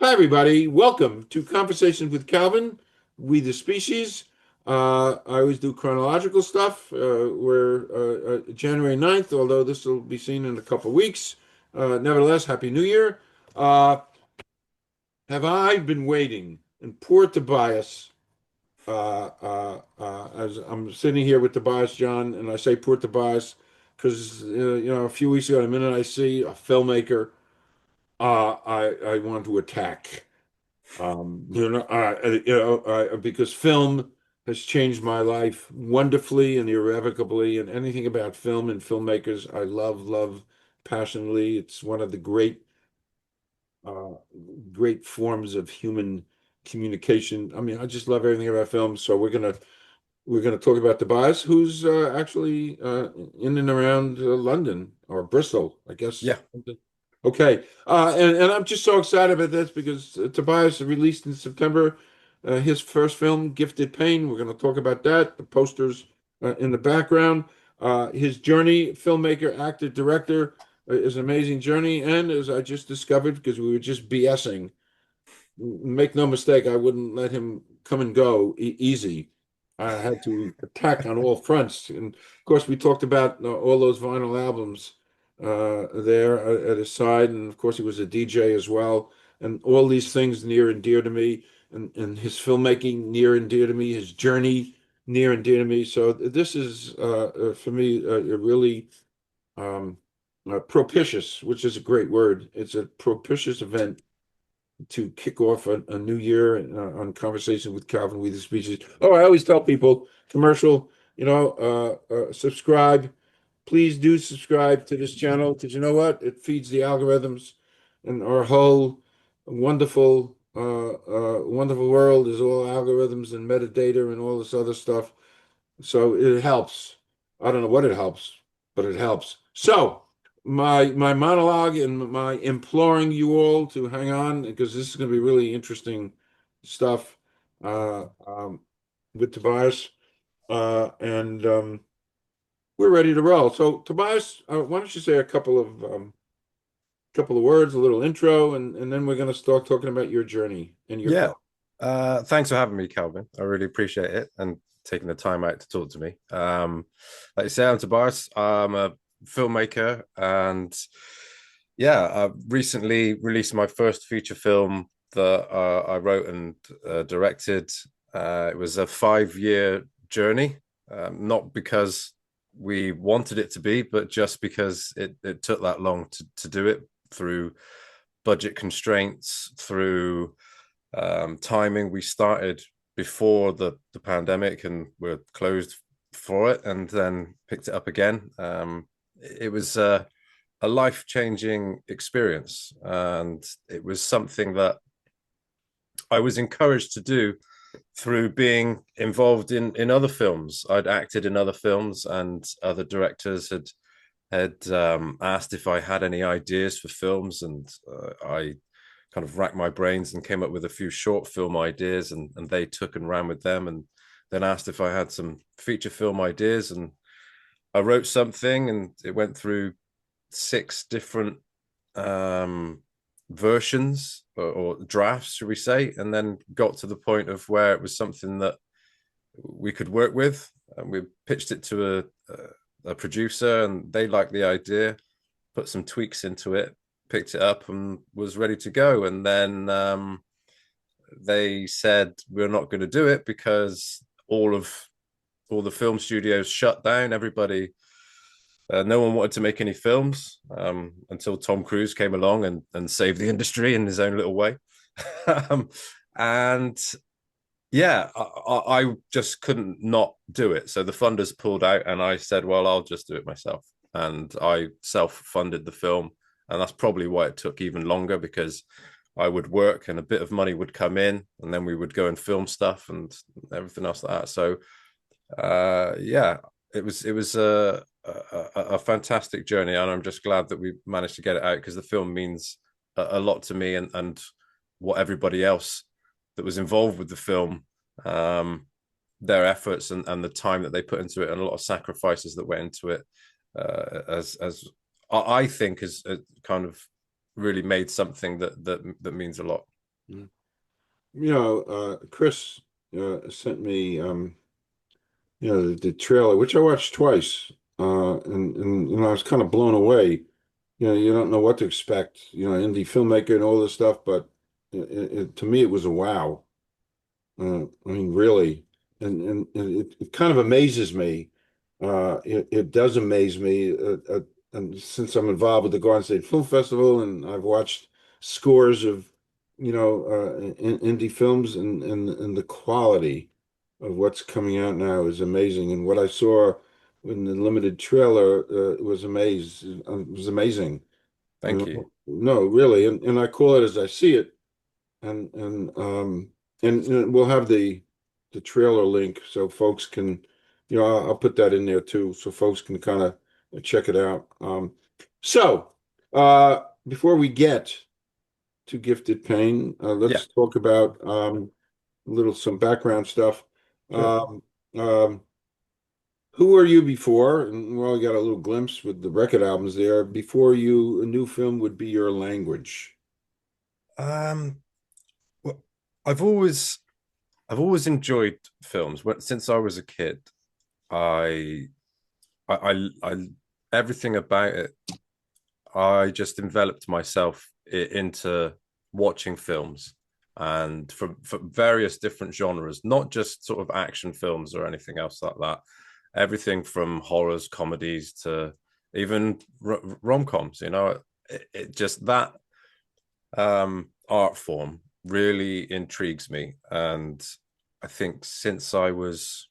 Hi, everybody. Welcome to Conversations with Calvin, We the Species. I always do chronological stuff. We're January 9th, although this will be seen in a couple of weeks. Nevertheless, Happy New Year. Uh, have I been waiting? And poor Tobias, as I'm sitting here with Tobias Jon, and I say poor Tobias because, a few weeks ago, the minute I see a filmmaker, I want to attack. Because film has changed my life wonderfully and irrevocably, and anything about film and filmmakers, I love passionately. It's one of the uh, great forms of human communication. I mean, I just love everything about film. So we're gonna talk about Tobias, who's actually in and around London or Bristol, I guess. Yeah, Okay, and I'm just so excited about this because Tobias released in September his first film, Gifted Pain. We're going to talk about that. The posters in the background. His journey, filmmaker, actor, director, is an amazing journey. And as I just discovered, because we were just BSing, make no mistake, I wouldn't let him come and go easy. I had to attack on all fronts. And of course, we talked about all those vinyl albums there at his side. And of course, he was a DJ as well. And all these things near and dear to me, and his filmmaking near and dear to me, his journey near and dear to me. So this is, for me, a really propitious, which is a great word. It's a propitious event to kick off a new year on Conversation with Calvin, We the Species. Oh, I always tell people, commercial, subscribe. Please do subscribe to this channel because you know what? It feeds the algorithms, and our whole wonderful world is all algorithms and metadata and all this other stuff. So it helps. I don't know what it helps, but it helps. So my monologue and my imploring you all to hang on because this is going to be really interesting stuff with Tobias, and we're ready to roll. So Tobias, why don't you say a couple of words, a little intro, and then we're going to start talking about your journey and your yeah. film. Thanks for having me, Calvin. I really appreciate it and taking the time out to talk to me. Like you say, I'm Tobias. I'm a filmmaker, and yeah, I recently released my first feature film that I wrote and directed. It was a 5 year journey, not because we wanted it to be, but just because it took that long to do it through budget constraints, through timing. We started before the pandemic and we're closed for it, and then picked it up again. It was a life-changing experience, and it was something that I was encouraged to do through being involved in other films. I'd acted in other films, and other directors had asked if I had any ideas for films, and I kind of racked my brains and came up with a few short film ideas, and they took and ran with them, and then asked if I had some feature film ideas, and I wrote something, and it went through six different um, versions or drafts, should we say, and then got to the point of where it was something that we could work with, and we pitched it to a producer, and they liked the idea, put some tweaks into it, picked it up, and was ready to go. And then they said we're not going to do it because all the film studios shut down. Everybody, no one wanted to make any films until Tom Cruise came along and saved the industry in his own little way. um, and yeah, I just couldn't not do it. So the funders pulled out, and I said, well, I'll just do it myself. And I self-funded the film. And that's probably why it took even longer, because I would work and a bit of money would come in, and then we would go and film stuff and everything else like that. So yeah, it was a fantastic journey, and I'm just glad that we managed to get it out, because the film means a lot to me, and what everybody else that was involved with the film, um, their efforts and the time that they put into it, and a lot of sacrifices that went into it, as I think has kind of really made something that means a lot. Mm. Chris sent me the trailer, which I watched twice, and I was kind of blown away. You don't know what to expect, indie filmmaker and all this stuff, but to me it was a wow. I mean, really, and it kind of amazes me. It does amaze me, and since I'm involved with the Garden State Film Festival, and I've watched scores of, indie films, and the quality of what's coming out now is amazing. And what I saw in the limited trailer was amazing. Thank you. No, really, and I call it as I see it, and we'll have the trailer link so folks can, I'll put that in there too, so folks can kind of check it out. So before we get to Gifted Pain, Yeah, let's talk about some background stuff. sure. Um, um, who were you before? And well, we got a little glimpse with the record albums there. Before you, a new film would be your language. Um, well, I've always I've always enjoyed films. Since I was a kid, I I everything about it. I just enveloped myself into watching films and from various different genres, not just sort of action films or anything else like that. Everything from horrors, comedies to even rom-coms. It just that art form really intrigues me, and I think since I was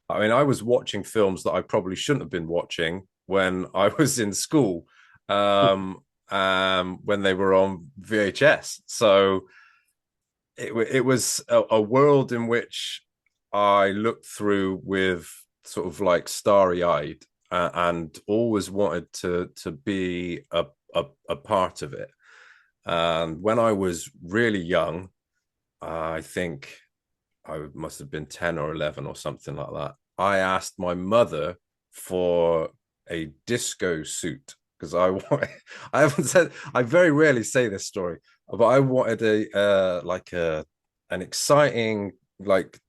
watching films that I probably shouldn't have been watching when I was in school, when they were on VHS. So it was a world in which I looked through with sort of like starry eyed, and always wanted to be a part of it. And when I was really young, I think I must have been 10 or 11 or something like that. I asked my mother for a disco suit because I haven't said, I very rarely say this story, but I wanted an exciting, like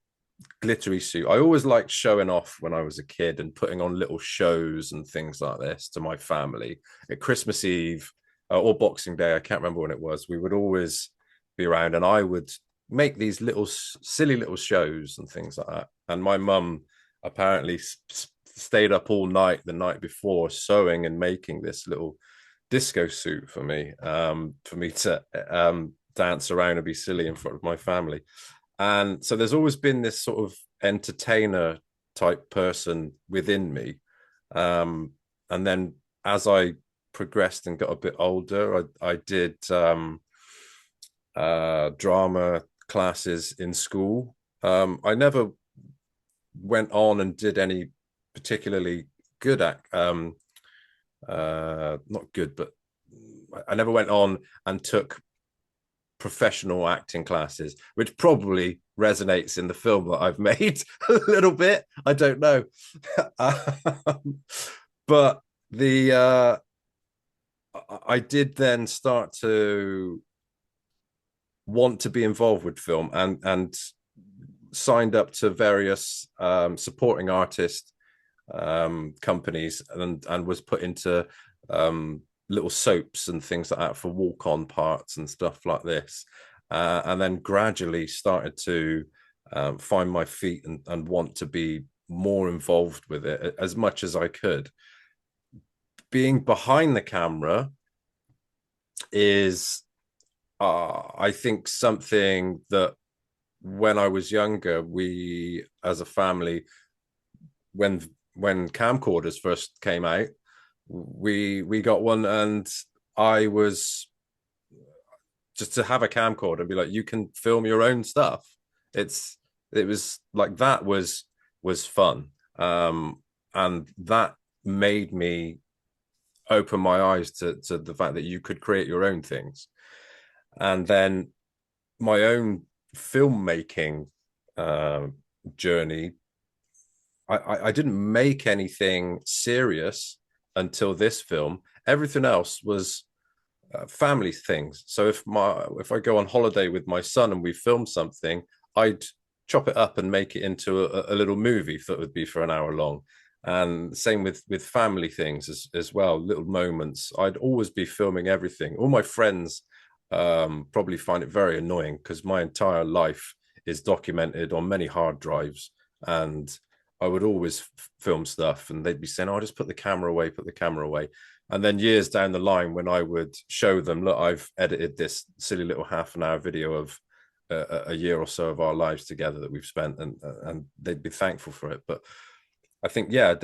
glittery suit. I always liked showing off when I was a kid and putting on little shows and things like this to my family at Christmas Eve, or Boxing Day. I can't remember when it was. We would always be around, and I would make these little silly little shows and things like that. And my mum apparently stayed up all night the night before sewing and making this little disco suit for me to dance around and be silly in front of my family. And so there's always been this sort of entertainer type person within me. And then as I progressed and got a bit older, I did drama classes in school. I never went on and did any particularly good not good, but I never went on and took professional acting classes, which probably resonates in the film that I've made a little bit. I don't know. But the I did then start to want to be involved with film, and signed up to various supporting artist companies, and was put into little soaps and things like that for walk-on parts and stuff like this, and then gradually started to find my feet, and want to be more involved with it as much as I could. Being behind the camera is, I think, something that when I was younger, we as a family, when camcorders first came out, we got one, and I was just to have a camcorder and be like, you can film your own stuff. It was like that was fun, and that made me open my eyes to the fact that you could create your own things. And then my own filmmaking uh, journey, I didn't make anything serious until this film. Everything else was family things. So if I go on holiday with my son and we film something, I'd chop it up and make it into a little movie that would be for an hour long. And same with family things as well, little moments. I'd always be filming everything. All my friends probably find it very annoying because my entire life is documented on many hard drives, and I would always film stuff, and they'd be saying, "Oh, just put the camera away, put the camera away." And then years down the line, when I would show them, look, I've edited this silly little half an hour video of a year or so of our lives together that we've spent, and they'd be thankful for it. But I think, yeah,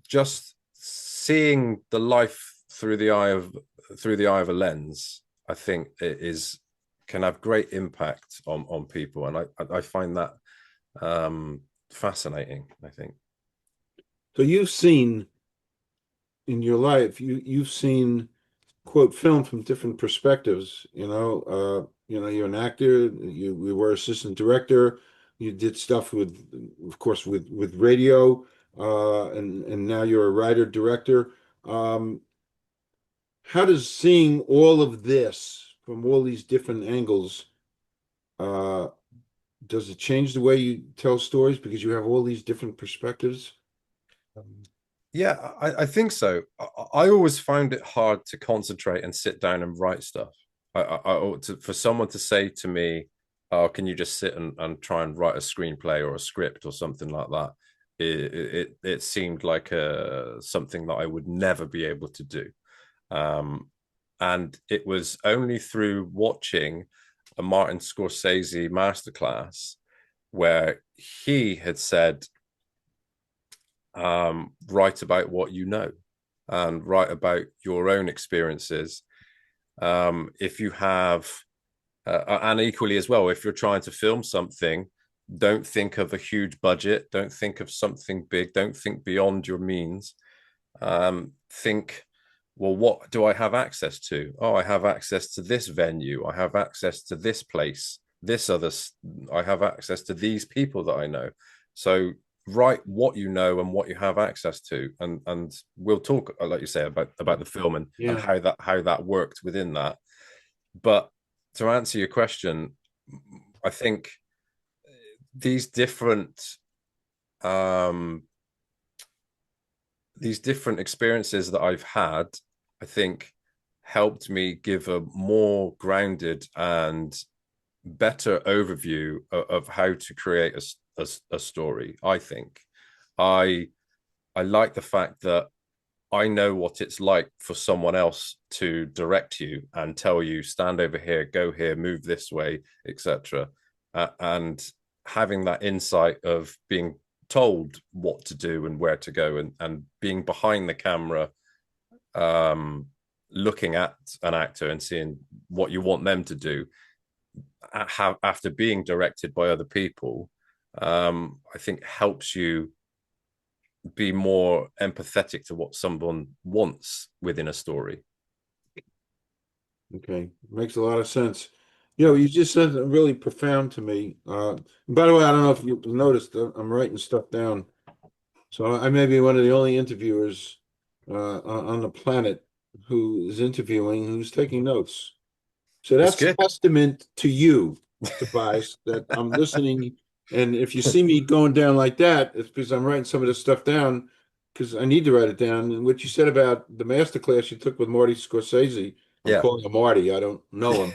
just seeing the life through the eye of a lens, I think it is can have great impact on people, and I find that fascinating. I think. So you've seen in your life, you've seen quote film from different perspectives. You're an actor. You were assistant director. You did stuff with, of course, with radio, and now you're a writer director. Um, how does seeing all of this from all these different angles, uh, does it change the way you tell stories because you have all these different perspectives? Yeah, I think so. I always found it hard to concentrate and sit down and write stuff. For someone to say to me, "Oh, can you just sit and try and write a screenplay or a script or something like that?" It seemed like something that I would never be able to do. Um, and it was only through watching a Martin Scorsese masterclass where he had said, write about what you know and write about your own experiences. If you have, and equally as well, if you're trying to film something, don't think of a huge budget, don't think of something big, don't think beyond your means. Think, well, what do I have access to? Oh, I have access to this venue, I have access to this place, this other, I have access to these people that I know. So write what you know and what you have access to, and we'll talk, like you say, about the film and Yeah. how that worked within that. But to answer your question, I think these different um these different experiences that I've had, I think, helped me give a more grounded and better overview of how to create a story. I think I I like the fact that I know what it's like for someone else to direct you and tell you, stand over here, go here, move this way, etc. And having that insight of being told what to do and where to go, and being behind the camera, um, looking at an actor and seeing what you want them to do after being directed by other people, I think helps you be more empathetic to what someone wants within a story. Okay, makes a lot of sense. You just said something really profound to me. By the way, I don't know if you noticed, I'm writing stuff down. So I may be one of the only interviewers on the planet who is interviewing, who's taking notes. So It's that's good. testament to you, Tobias, that I'm listening. And if you see me going down like that, it's because I'm writing some of this stuff down because I need to write it down. And what you said about the master class you took with Marty Scorsese, I'm Yeah. calling him Marty. I don't know him,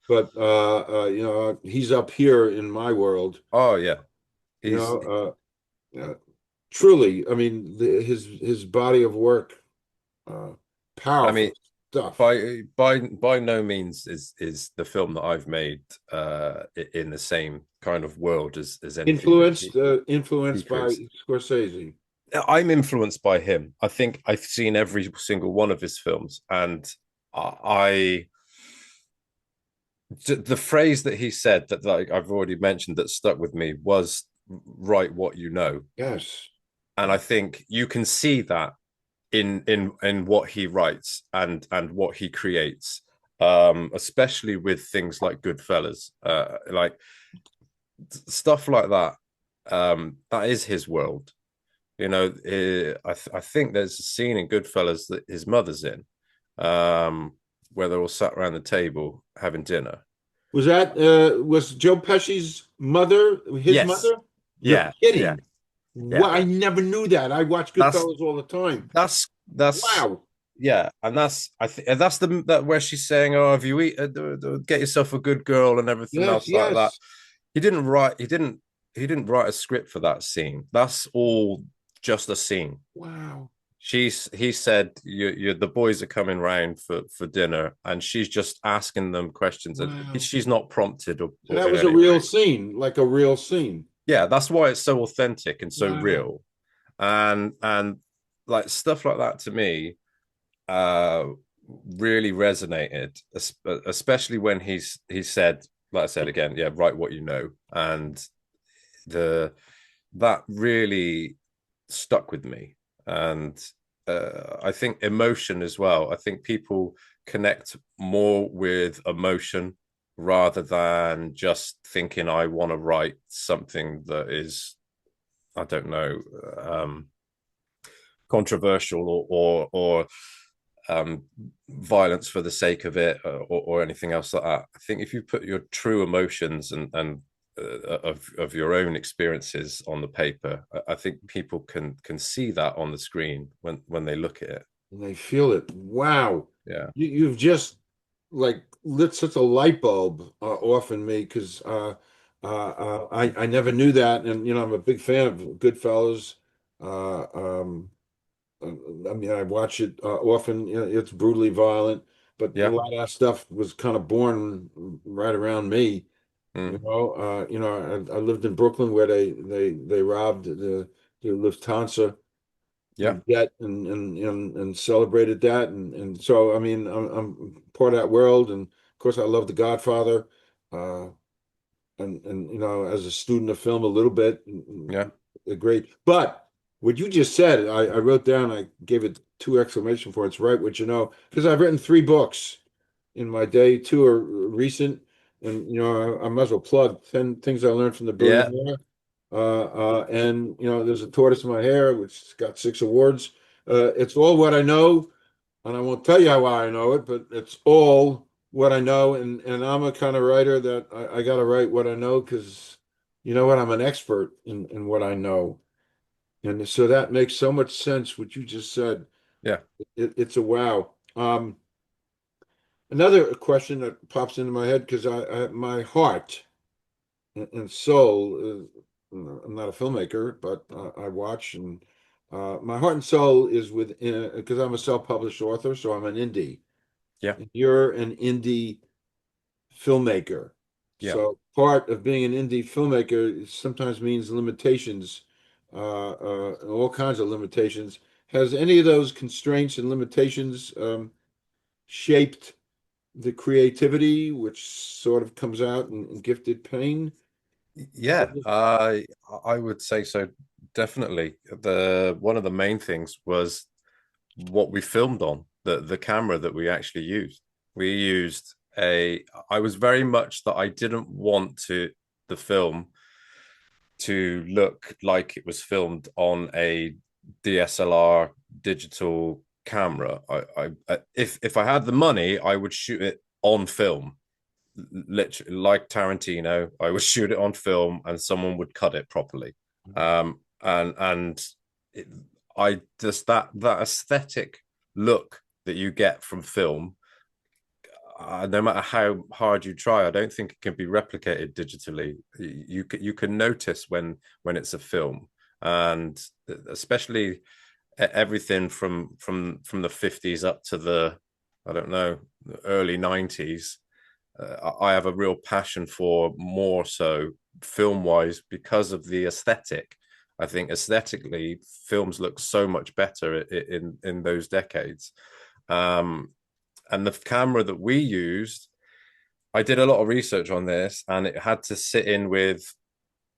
but he's up here in my world. Oh yeah. You He's know, truly, I mean, his body of work, uh, I powerful mean, stuff. by no means is the film that I've made in the same kind of world as anything that he Influenced by creates. Scorsese. I'm influenced by him. I think I've seen every single one of his films, and I the phrase that he said that like I've already mentioned that stuck with me was write what you know. Yes. And I think you can see that in what he writes and what he creates, especially with things like Goodfellas, like stuff like that. That is his world. I think there's a scene in Goodfellas that his mother's in, um, where they're all sat around the table having dinner. Was that was Joe Pesci's mother his Yes. mother? You're Yeah. Yeah. kidding. Yeah. What? I never knew that. I watch That's Goodfellas all the time. that's Wow. yeah, and that's I think that's the that where she's saying, "Oh, if you eat, get yourself a good girl and everything Yes, else like that." yes. He didn't write a script for that scene. That's all just a scene. Wow. He said you the boys are coming round for dinner, and she's just asking them questions, and Wow. she's not prompted So that in was a any real way. scene, like a real scene. Yeah, that's why it's so authentic and so Wow. real, and like stuff like that to me uh really resonated, especially when he said, like I said again, yeah, write what you know, and the that really stuck with me. And I think emotion as well. I think people connect more with emotion rather than just thinking I want to write something that is, I don't know, controversial or violence for the sake of it, or anything else like that. I think if you put your true emotions and of your own experiences on the paper, I think people can see that on the screen when they look at it. And they feel it. Wow. Yeah, You've just like lit such a light bulb off in me because I never knew that, and I'm a big fan of Goodfellas. Uh, um, I mean, I watch it often. It's brutally violent, but a yeah, lot of that stuff was kind of born right around me. mm, I lived in Brooklyn where they robbed the Lufthansa yeah, jet and celebrated that, and so I mean I'm part of that world, and of course I love The Godfather, uh, and as a student of film a little bit, yeah, great. But what you just said, I wrote down, I gave it two exclamation points, right? Which because I've written three books in my day. Two are recent, and I might as well plug 10 things I learned from the yeah, billionaire. And there's a tortoise in my hair, which got six awards. It's all what I know, and I won't tell you why I know it, but it's all what I know. And I'm a kind of writer that I got to write what I know because you know what? I'm an expert in what I know. And so that makes so much sense what you just said. yeah, It's a wow. Another question that pops into my head because my heart and soul. I'm not a filmmaker, but I watch, and my heart and soul is within because I'm a self-published author, so I'm an indie. yeah, And you're an indie filmmaker. yeah. So part of being an indie filmmaker sometimes means limitations, all kinds of limitations. Has any of those constraints and limitations shaped the creativity, which sort of comes out in Gifted Pain? Yeah, I would say so. Definitely. The one of the main things was what we filmed on, the camera that we actually used. We used a I was very much that I didn't want to the film to look like it was filmed on a DSLR digital camera. If I had the money, I would shoot it on film, literally like Tarantino. I would shoot it on film, and someone would cut it properly. And it, I just that aesthetic look that you get from film, no matter how hard you try, I don't think it can be replicated digitally. You can notice when it's a film, and especially everything from the 50s up to the, I don't know, early 90s. I have a real passion for more so film wise because of the aesthetic. I think aesthetically, films look so much better in those decades. Um, and the camera that we used, I did a lot of research on this, and it had to sit in with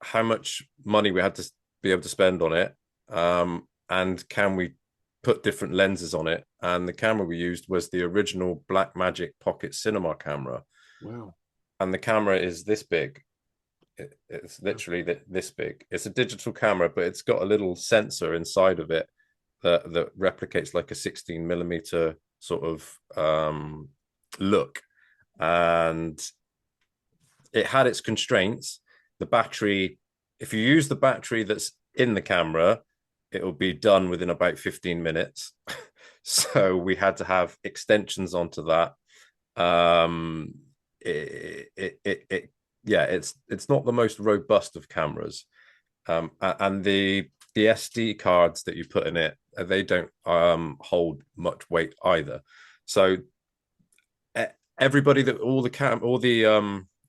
how much money we had to be able to spend on it, and can we put different lenses on it. And the camera we used was the original Blackmagic Pocket Cinema camera, Wow. and the camera is this big. It's literally this big. It's a digital camera, but it's got a little sensor inside of it that replicates like a 16 millimeter sort of look, and it had its constraints. The battery, if you use the battery that's in the camera, it will be done within about 15 minutes. So we had to have extensions onto that. Um, yeah, it's not the most robust of cameras, and the SD cards that you put in it, they don't hold much weight either. So everybody that all the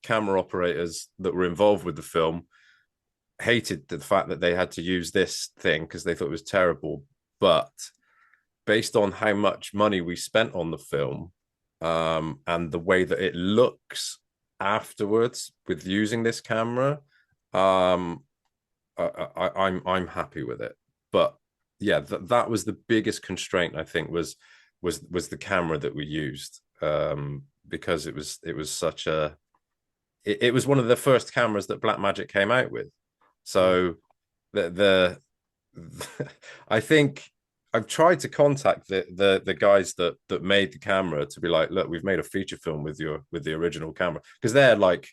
camera operators that were involved with the film hated the fact that they had to use this thing because they thought it was terrible. But based on how much money we spent on the film, and the way that it looks afterwards with using this camera, um, I'm happy with it. But yeah, that was the biggest constraint I think was the camera that we used, because it was such a it was one of the first cameras that Blackmagic came out with. So the I think I've tried to contact the guys that made the camera to be like, look, we've made a feature film with the original camera, because they're like,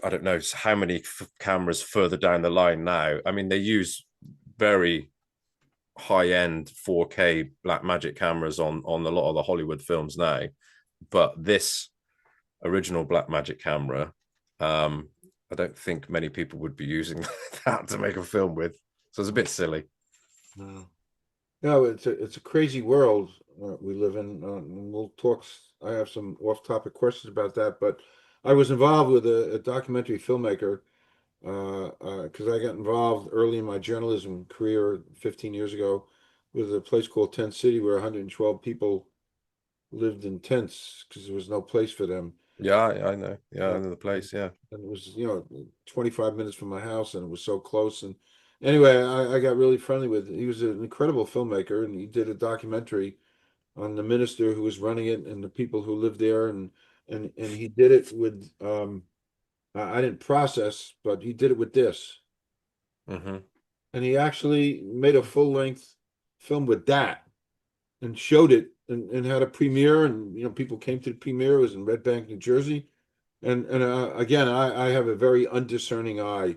I don't know how many cameras further down the line now. I mean, they use very high end 4K Blackmagic cameras on a lot of the Hollywood films now, but this original Blackmagic camera, I don't think many people would be using that to make a film with. So it's a bit silly. No, no, it's a crazy world we live in. And we'll talk. I have some off-topic questions about that, but I was involved with a documentary filmmaker because I got involved early in my journalism career 15 years ago with a place called Tent City where 112 people lived in tents because there was no place for them. Yeah, I know. Yeah, Uh, I know the place. Yeah. and it was, 25 minutes from my house and it was so close. And anyway, I got really friendly with, he was an incredible filmmaker and he did a documentary on the minister who was running it and the people who lived there. And he did it with, I didn't process, but he did it with this. Mm-hmm. And he actually made a full length film with that and showed it and had a premiere. And, people came to the premiere. It was in Red Bank, New Jersey. And again, I have a very undiscerning eye.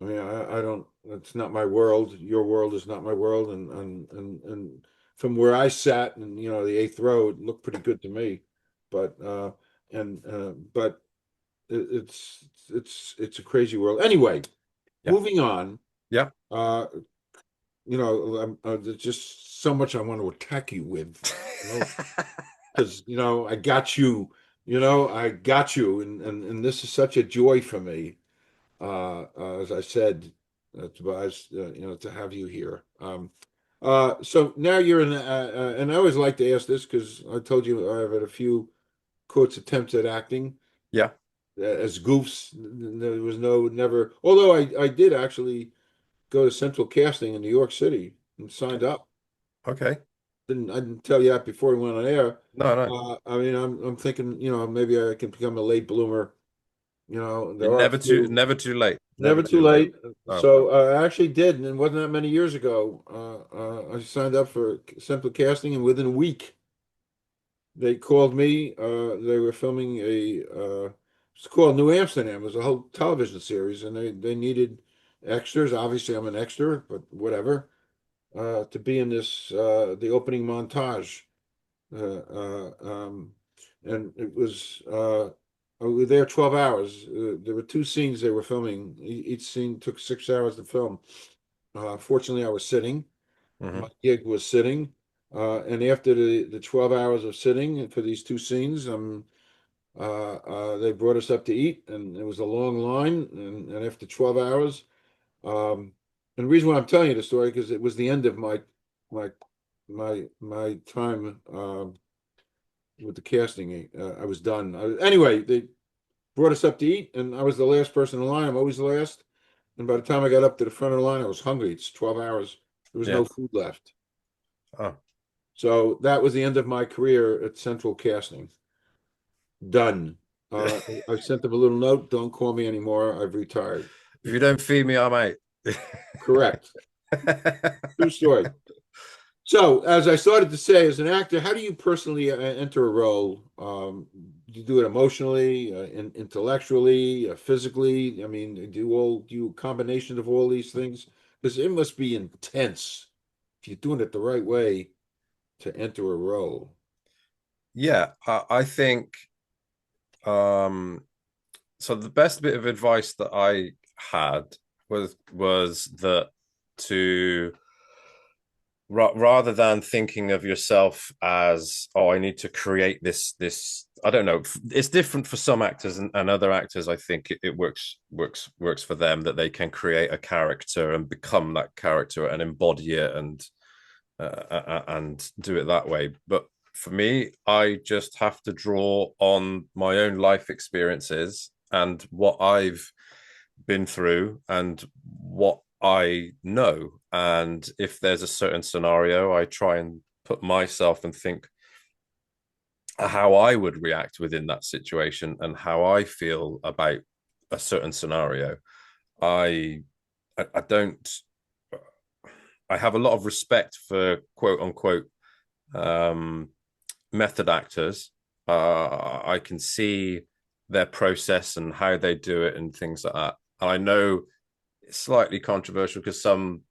I mean, I don't. It's not my world. Your world is not my world. And from where I sat, and the eighth row, it looked pretty good to me. But it's a crazy world. Anyway, Yeah. moving on. Yeah. Uh, there's just so much I want to attack you with. You know, because I got you. I got you, and this is such a joy for me. As I said, Tobias, to have you here. So now you're in, and I always like to ask this because I told you I've had a few quotes attempts at acting Yeah. as goofs. There was never. Although I did actually go to Central Casting in New York City and signed up. Okay. I didn't tell you that before we went on air. No, no. I mean, I'm thinking, maybe I can become a late bloomer. You're There are a few. never too late. Never Never too too late. late. Oh, So I actually did, and it wasn't that many years ago. I signed up for Simple Casting, and within a week, they called me. They were filming it's called New Amsterdam. It was a whole television series, and they needed extras. Obviously, I'm an extra, but whatever. To be in the opening montage. Uh, uh, um, and it was we were there 12 hours. There were two scenes they were filming. Each scene took 6 hours to film. Fortunately, I was sitting. mm-hmm. My gig was sitting. And after the 12 hours of sitting for these two scenes, they brought us up to eat, and it was a long line. And after 12 hours, and the reason why I'm telling you the story because it was the end of my my time with the casting. I was done. Anyway, they brought us up to eat, and I was the last person in line. I'm always the last. And by the time I got up to the front of the line, I was hungry. It's 12 hours. There was Yeah. no food left. Oh. So that was the end of my career at Central Casting. Done. I sent them a little note. Don't call me anymore. I've retired. If you don't feed me, I'm out. Correct. True story. So, as I started to say, as an actor, how do you personally enter a role? Do you do it emotionally, intellectually, physically? I mean, do you a combination of all these things? Because it must be intense if you're doing it the right way to enter a role. Yeah, I think um so the best bit of advice that I had was that to rather than thinking of yourself as, oh, I need to create this, I don't know, it's different for some actors, and other actors, I think it works for them, that they can create a character and become that character and embody it and do it that way. But for me, I just have to draw on my own life experiences and what I've been through and what I know. And if there's a certain scenario, I try and put myself and think how I would react within that situation and how I feel about a certain scenario. I I don't I have a lot of respect for quote unquote um, method actors. I can see their process and how they do it and things like that. And I know it's slightly controversial because some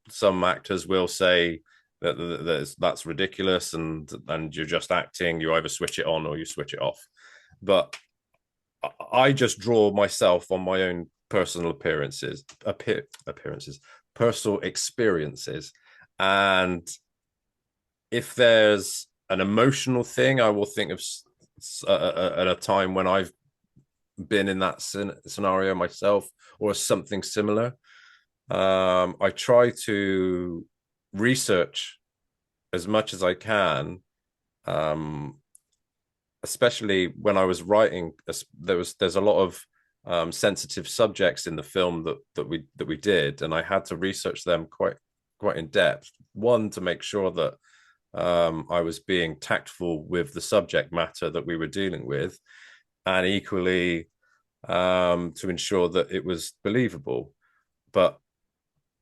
actors will say that's ridiculous and you're just acting. You either switch it on or you switch it off. But I just draw myself on my own personal appearances, personal experiences, and if there's an emotional thing, I will think of at a time when I've been in that scenario myself or something similar. I try to research as much as I can, um, especially when I was writing. There's a lot of sensitive subjects in the film that we did, and I had to research them quite in depth. One, to make sure that I was being tactful with the subject matter that we were dealing with, and equally to ensure that it was believable. But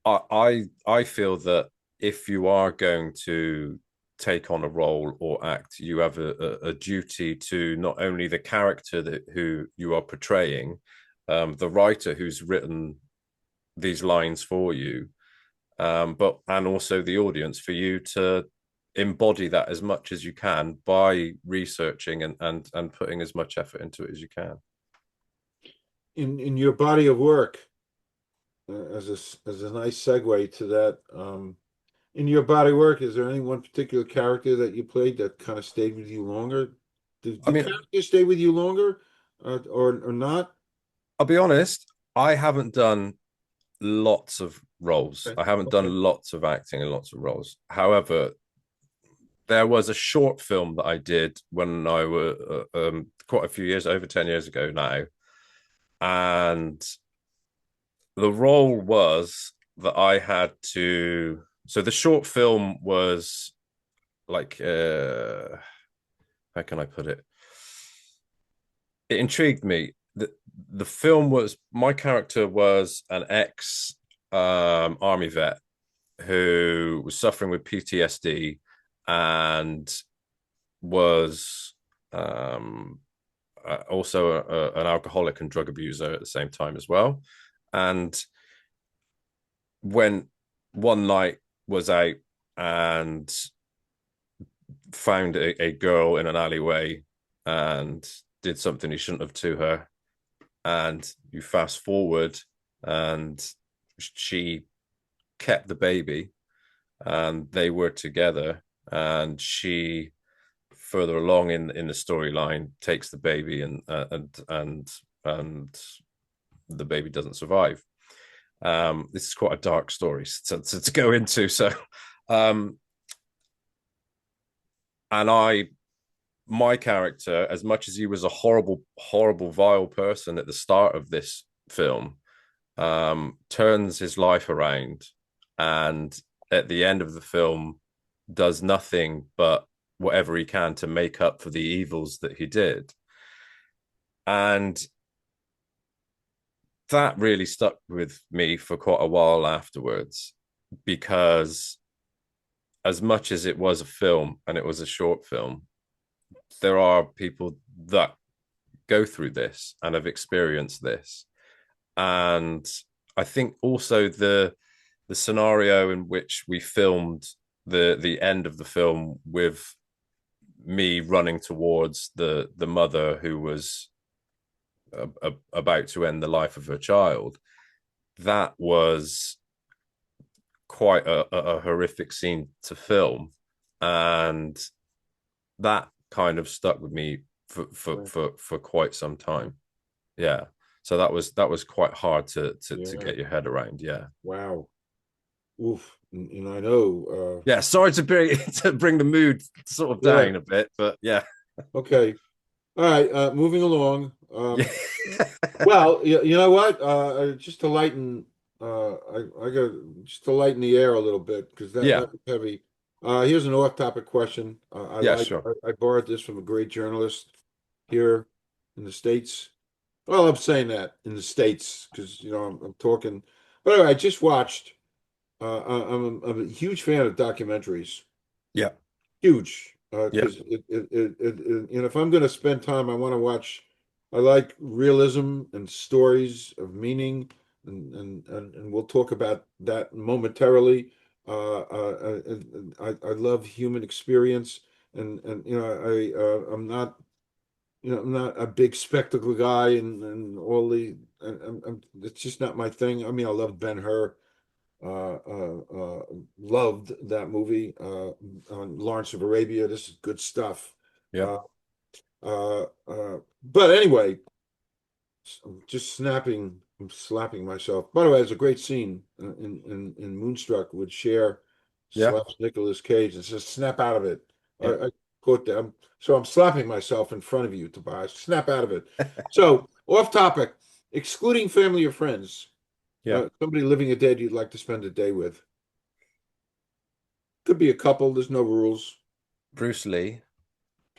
I feel that if you are going to take on a role or act, you have a duty to not only the character who you are portraying, the writer who's written these lines for you, but and also the audience, for you to embody that as much as you can by researching and putting as much effort into it as you can. In your body of work, as a nice segue to that, in your body of work, is there any one particular character that you played that kind of stayed with you longer? I Do mean, characters stay with you longer, or not? I'll be honest, I haven't done lots of roles. Okay. I haven't Okay. done lots of acting and lots of roles. However, there was a short film that I did when I was quite a few years, over 10 years ago now. And the role was that I had to. So the short film was like, how can I put it? It intrigued me. The film was, my character was an ex army vet who was suffering with PTSD and was also an alcoholic and drug abuser at the same time as well. And when one night was out and found a girl in an alleyway and did something he shouldn't have to her, and you fast forward and she kept the baby and they were together, and she further along in the storyline takes the baby and the baby doesn't survive. This is quite a dark story to go into. So um and I my character, as much as he was a horrible vile person at the start of this film, turns his life around, and at the end of the film does nothing but whatever he can to make up for the evils that he did. And that really stuck with me for quite a while afterwards, because as much as it was a film and it was a short film, there are people that go through this and have experienced this. And I think also the scenario in which we filmed the end of the film with me running towards the mother who was about to end the life of her child, that was quite a horrific scene to film, and that kind of stuck with me Right. for quite some time. Yeah, so that was quite hard to Yeah. get your head around. Yeah, Wow. Oof. And I know. yeah. Sorry to bring to bring the mood sort of Yeah. down a bit, but yeah, Okay. All right. Moving along. yeah, Well, you know what? Just to lighten, I got just to lighten the air a little bit because yeah, that was heavy. Here's an off-topic question. yeah. Sure. I borrowed this from a great journalist here in the States. Well, I'm saying that in the States because I'm talking. But anyway, I just watched. I'm a huge fan of documentaries. Yeah, Huge, yeah, because if I'm going to spend time, I want to watch. I like realism and stories of meaning, and we'll talk about that momentarily. I love human experience, and I'm not I'm not a big spectacle guy, and all the it's just not my thing. I mean, I love Ben-Hur. Loved that movie on Lawrence of Arabia. This is good stuff. yeah, Uh, but anyway, I'm just I'm slapping myself. By the way, it's a great scene in Moonstruck with Cher yeah, slaps Nicolas Cage and says, "Snap out of it." yeah, I caught that. So I'm slapping myself in front of you, Tobias. Snap out of it. So off topic, excluding family or friends. yeah. Somebody living or dead you'd like to spend a day with. Could be a couple. There's no rules. Bruce Lee.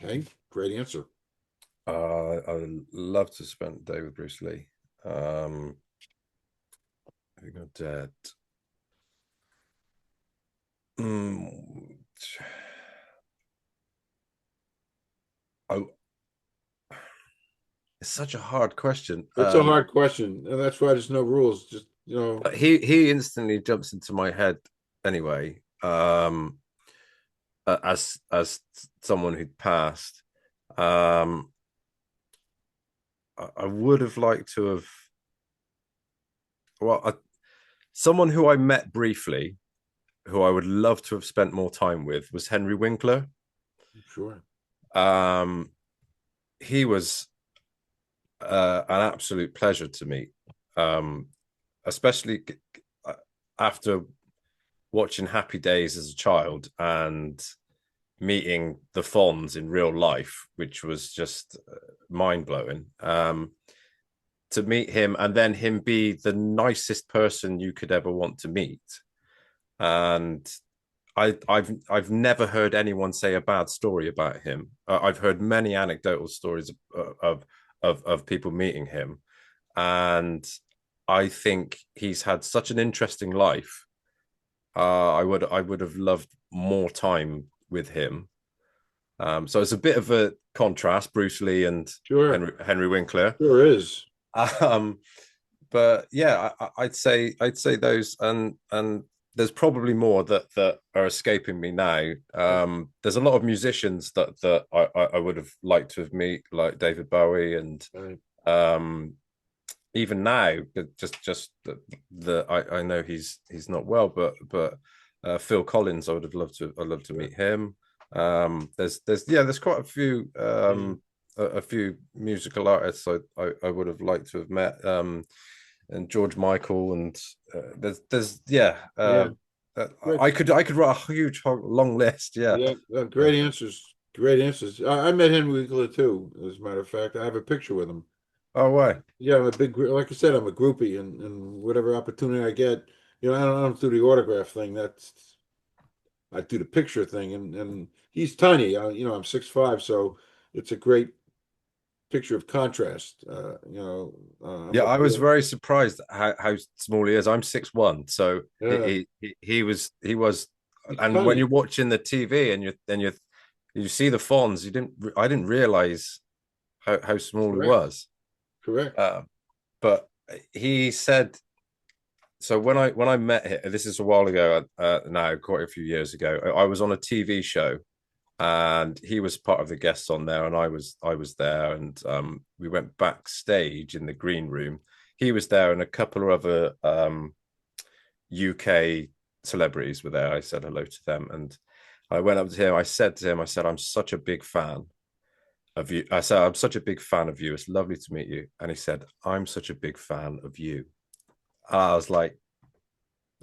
Okay, great answer. I would love to spend a day with Bruce Lee. Um, if you're dead. Mm, oh, it's such a hard question. It's a hard question, and that's why there's no rules. Just But he instantly jumps into my head anyway. As someone who'd passed, um, I would have liked to have well, someone who I met briefly, who I would love to have spent more time with, was Henry Winkler. sure. Um, he was an absolute pleasure to meet, um, especially after watching Happy Days as a child and meeting the Fonz in real life, which was just mind blowing. To meet him and then him be the nicest person you could ever want to meet, and I've never heard anyone say a bad story about him. I've heard many anecdotal stories of people meeting him, and I think he's had such an interesting life. I would have loved more time with him. So it's a bit of a contrast, Bruce Lee and Sure. Henry Winkler. Sure is. Um, but yeah, I'd say those, and there's probably more that are escaping me now. There's a lot of musicians that I would have liked to have met, like David Bowie, and Right. um, even now, just I know he's not well, but Phil Collins, I'd love to Sure. meet him. There's quite a few Yeah. a few musical artists I would have liked to have met. And George Michael, and there's yeah, Yeah. Great. I could write a huge long list. Yeah, Yeah. Great answers. Great answers. I met Henry Winkler too, as a matter of fact. I have a picture with him. oh way, Yeah, I'm a big, like I said, I'm a groupie, and whatever opportunity I get, I don't do the autograph thing. I do the picture thing, and he's tiny. I'm 6'5", so it's a great picture of contrast. I'm yeah. up I was there. very surprised how small he is. I'm 6'1", so Yeah, he was He's and when tiny. you're watching the TV and you see the fonts, I didn't realize how small he Correct. was. Correct. Uh, but he said, so when I met him, this is a while ago now, quite a few years ago. I was on a TV show, and he was part of the guests on there, and I was there, and we went backstage in the green room. He was there, and a couple of other UK celebrities were there. I said hello to them, and I went up to him. I said to him, I said, I'm such a big fan of you. I said, I'm such a big fan of you. It's lovely to meet you. And he said, I'm such a big fan of you. And I was like,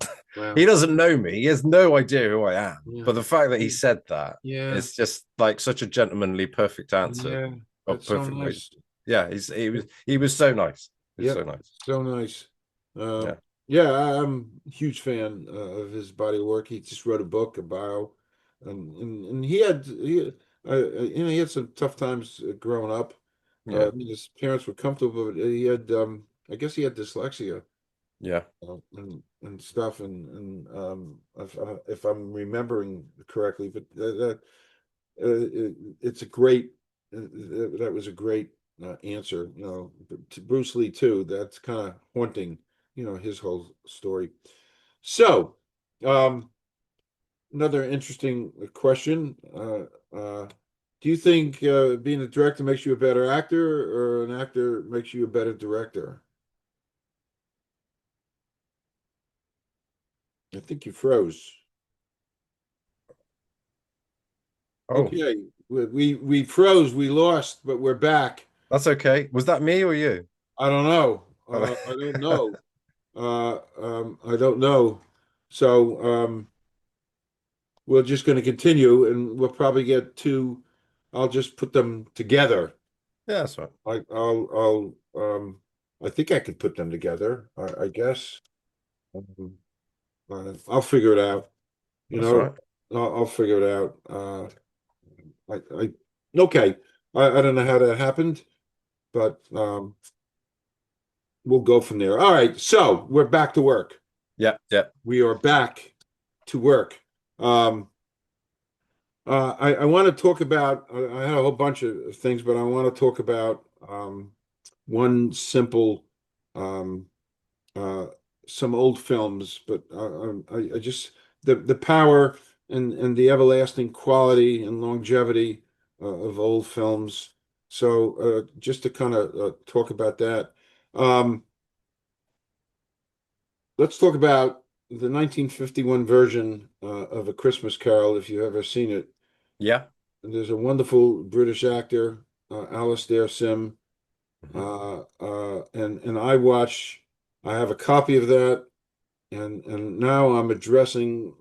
he Wow. doesn't know me. He has no idea who I am. Yeah. But the fact that he said that Yeah. is just like such a gentlemanly, perfect answer. Yeah. Oh, That's so perfect way. nice. Yeah, he was so nice. He was so Yep. nice. So nice. Yeah. Yeah, I'm a huge fan of his body of work. He just wrote a book, a bio, and he had some tough times growing up. Yeah. His parents were comfortable, but he had I guess he had dyslexia Yeah. and stuff, if I'm remembering correctly, but it's a great that was a great answer, to Bruce Lee too. That's kind of haunting, his whole story. So, um, another interesting question. Do you think being a director makes you a better actor, or an actor makes you a better director? I think you froze. Oh, Okay, we froze, we lost, but we're back. that's okay. Was that me or you? I don't know. Oh, I don't know. I don't know. So we're just going to continue, and we'll probably get two. I'll just put them together. yeah, that's right. I think I could put them together. I guess. I'll figure it out. You That's know, right. I'll figure it out. Okay. I don't know how that happened, but we'll go from there. All right. So we're back to work. Yeah, yeah, We are back to work. Um, I want to talk about, I had a whole bunch of things, but I want to talk about one simple, um, uh, some old films, but I just, the power and the everlasting quality and longevity of old films. So just to kind of talk about that. Um, let's talk about the 1951 version of A Christmas Carol, if you've ever seen it. yeah. There's a wonderful British actor, Alastair Sim, Mhm. and I have a copy of that, and now I'm addressing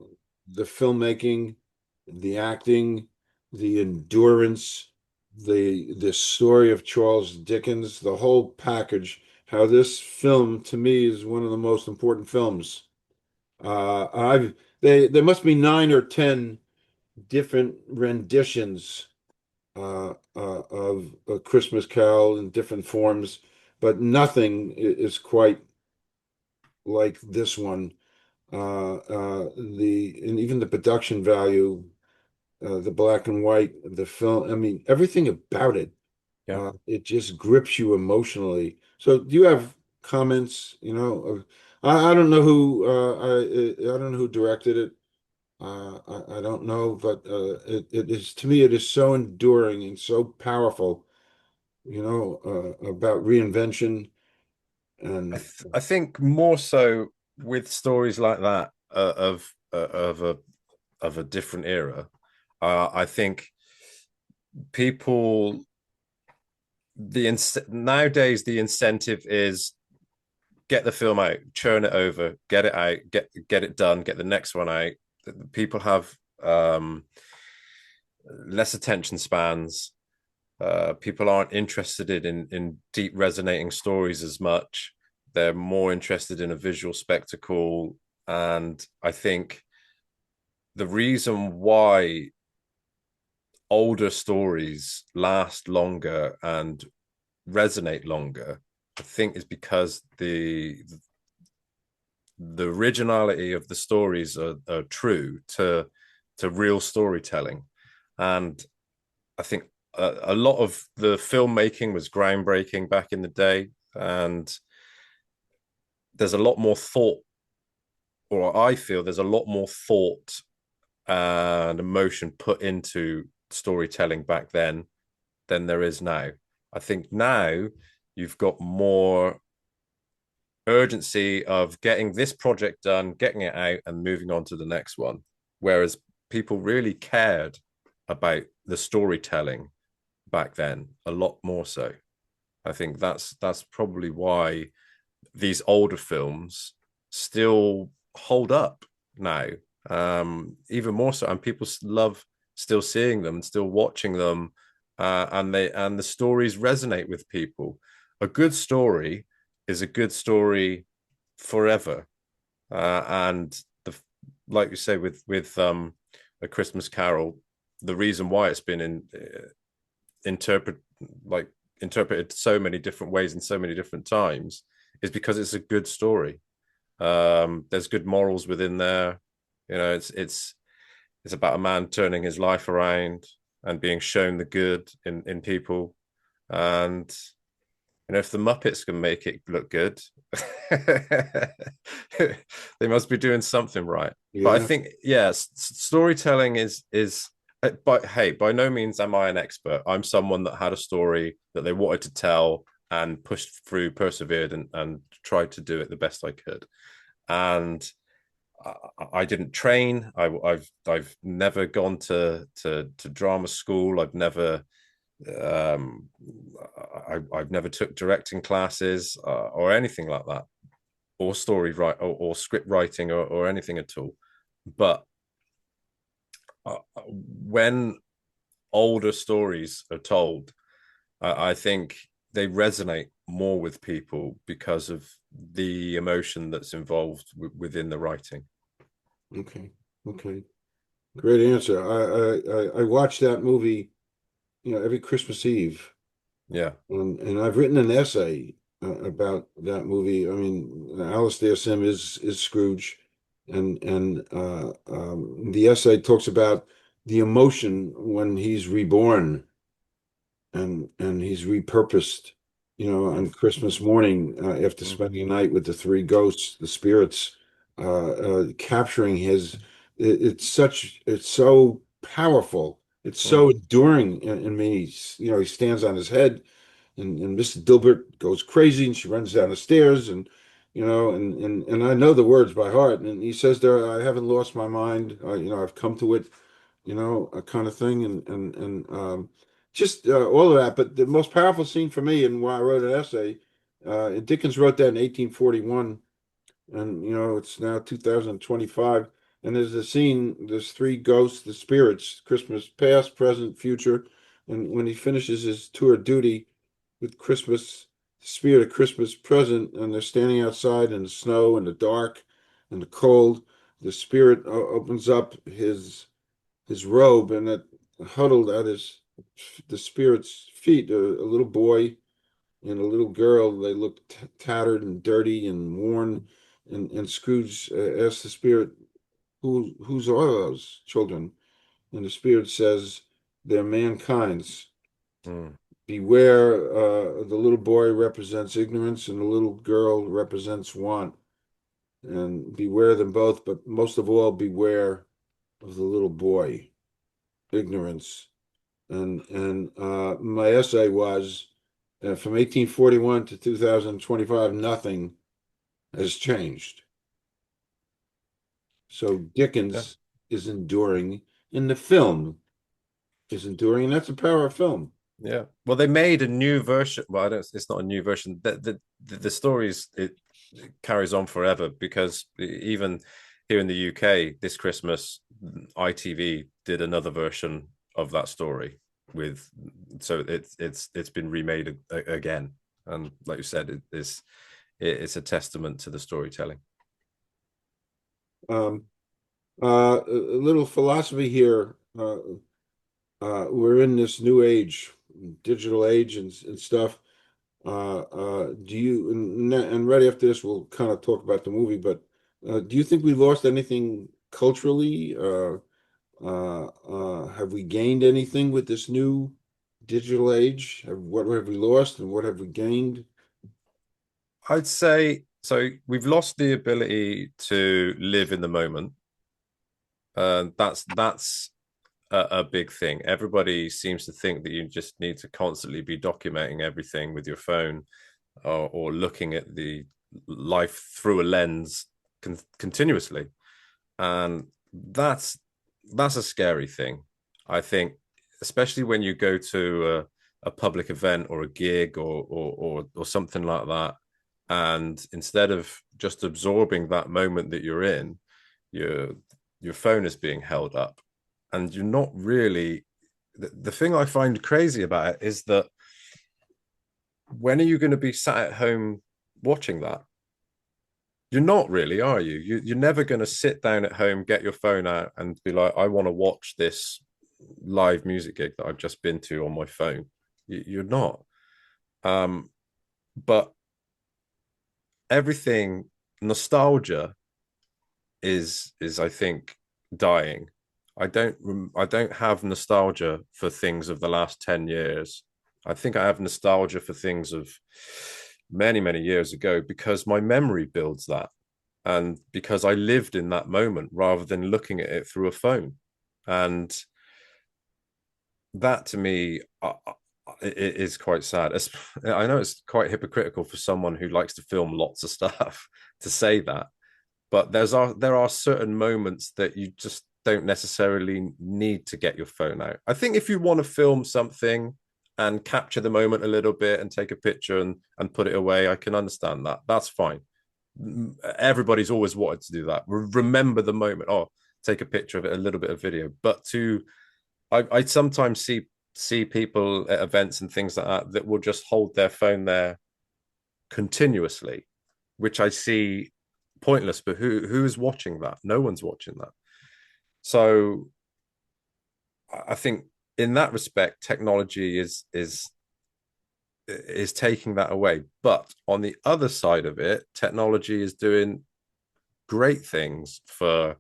the filmmaking, the acting, the endurance, the story of Charles Dickens, the whole package. How this film to me is one of the most important films. I've there must be 9 or 10 different renditions of A Christmas Carol in different forms, but nothing is quite like this one. And even the production value, the black and white, the film. I mean, everything about it. Yeah. It just grips you emotionally. So, do you have comments? I don't know who I don't know who directed it. I don't know, but it is to me it is so enduring and so powerful. About reinvention and I think more so with stories like that of a different era. I think people nowadays the incentive is get the film out, churn it over, get it out, get it done, get the next one out. People have less attention spans. People aren't interested in deep resonating stories as much. They're more interested in a visual spectacle. And I think the reason why older stories last longer and resonate longer, I think, is because the originality of the stories are true to real storytelling. And I think a lot of the filmmaking was groundbreaking back in the day, and there's a lot more thought, or I feel there's a lot more thought and emotion put into storytelling back then than there is now. I think now you've got more urgency of getting this project done, getting it out, and moving on to the next one. Whereas people really cared about the storytelling back then a lot more so. I think that's probably why these older films still hold up now, even more so, and people love still seeing them and still watching them, and the stories resonate with people. A good story is a good story forever, and the like you say with A Christmas Carol, the reason why it's been interpret like interpreted so many different ways in so many different times is because it's a good story. There's good morals within there. You know, it's about a man turning his life around and being shown the good in people. And you know, if the Muppets can make it look good, they must be doing something right. But I Yeah. think, yes, storytelling is. But hey, by no means am I an expert. I'm someone that had a story that they wanted to tell and pushed through, persevered, and tried to do it the best I could. And I didn't train. I've never gone to drama school. I've never I've never took directing classes or anything like that, or story write or script writing or anything at all. But when older stories are told, I think they resonate more with people because of the emotion that's involved within the writing. Okay. Okay. Great answer. I watched that movie, every Christmas Eve, Yeah. and I've written an essay about that movie. I mean, Alastair Sim is Scrooge, and the essay talks about the emotion when he's reborn and he's repurposed, on Christmas morning after Mm, spending a night with the three ghosts, the spirits, capturing it's so powerful. It's so mm, enduring in me. He stands on his head, and Mrs. Dilbert goes crazy, and she runs down the stairs, and I know the words by heart. And he says there, I haven't lost my mind. I've come to it, a kind of thing, and just all of that. But the most powerful scene for me, and why I wrote an essay, Dickens wrote that in 1841, and it's now 2025, and there's a scene. There's three ghosts, the spirits, Christmas past, present, future, and when he finishes his tour of duty with Christmas, the spirit of Christmas present, and they're standing outside in the snow and the dark and the cold. The spirit opens up his robe, and it huddled at the spirit's feet, a little boy and a little girl. They looked tattered and dirty and worn, and Scrooge asked the spirit, whose are those children? And the spirit says, they're mankind's. mm. Beware, the little boy represents ignorance and the little girl represents want. And beware them both, but most of all, beware of the little boy, ignorance. And my essay was from 1841 to 2025, nothing has changed. So Yeah. Dickens is enduring, in the film is enduring, and that's the power of film. Yeah. Well, they made a new version. Well, I don't, it's not a new version. The stories it carries on forever because even here in the UK this Christmas, ITV did another version of that story with so it's been remade again. And like you said, it's a testament to the storytelling. Um, a little philosophy here. We're in this new age, digital age, and stuff. Do you and right after this we'll kind of talk about the movie, but Do you think we lost anything culturally? Have we gained anything with this new digital age? What have we lost and what have we gained? I'd say so. We've lost the ability to live in the moment. That's a big thing. Everybody seems to think that you just need to constantly be documenting everything with your phone, or looking at the life through a lens continuously, and that's a scary thing. I think, especially when you go to a public event or a gig or something like that, and instead of just absorbing that moment that you're in, your your phone is being held up, and you're not really. The thing I find crazy about it is that when are you going to be sat at home watching that? You're not really, are you? You're never going to sit down at home, get your phone out, and be like, I want to watch this live music gig that I've just been to on my phone. You're not. Um, but everything, nostalgia is I think dying. I don't have nostalgia for things of the last 10 years. I think I have nostalgia for things of many years ago because my memory builds that, and because I lived in that moment rather than looking at it through a phone. And that to me, it is quite sad. I know it's quite hypocritical for someone who likes to film lots of stuff to say that, but there are certain moments that you just don't necessarily need to get your phone out. I think if you want to film something and capture the moment a little bit and take a picture and put it away, I can understand that. That's fine. Everybody's always wanted to do that. Remember the moment. Oh, take a picture of it, a little bit of video. But I sometimes see people at events and things like that that will just hold their phone there continuously, which I see pointless. But who is watching that? No one's watching that. So I think in that respect, technology is taking that away. But on the other side of it, technology is doing great things for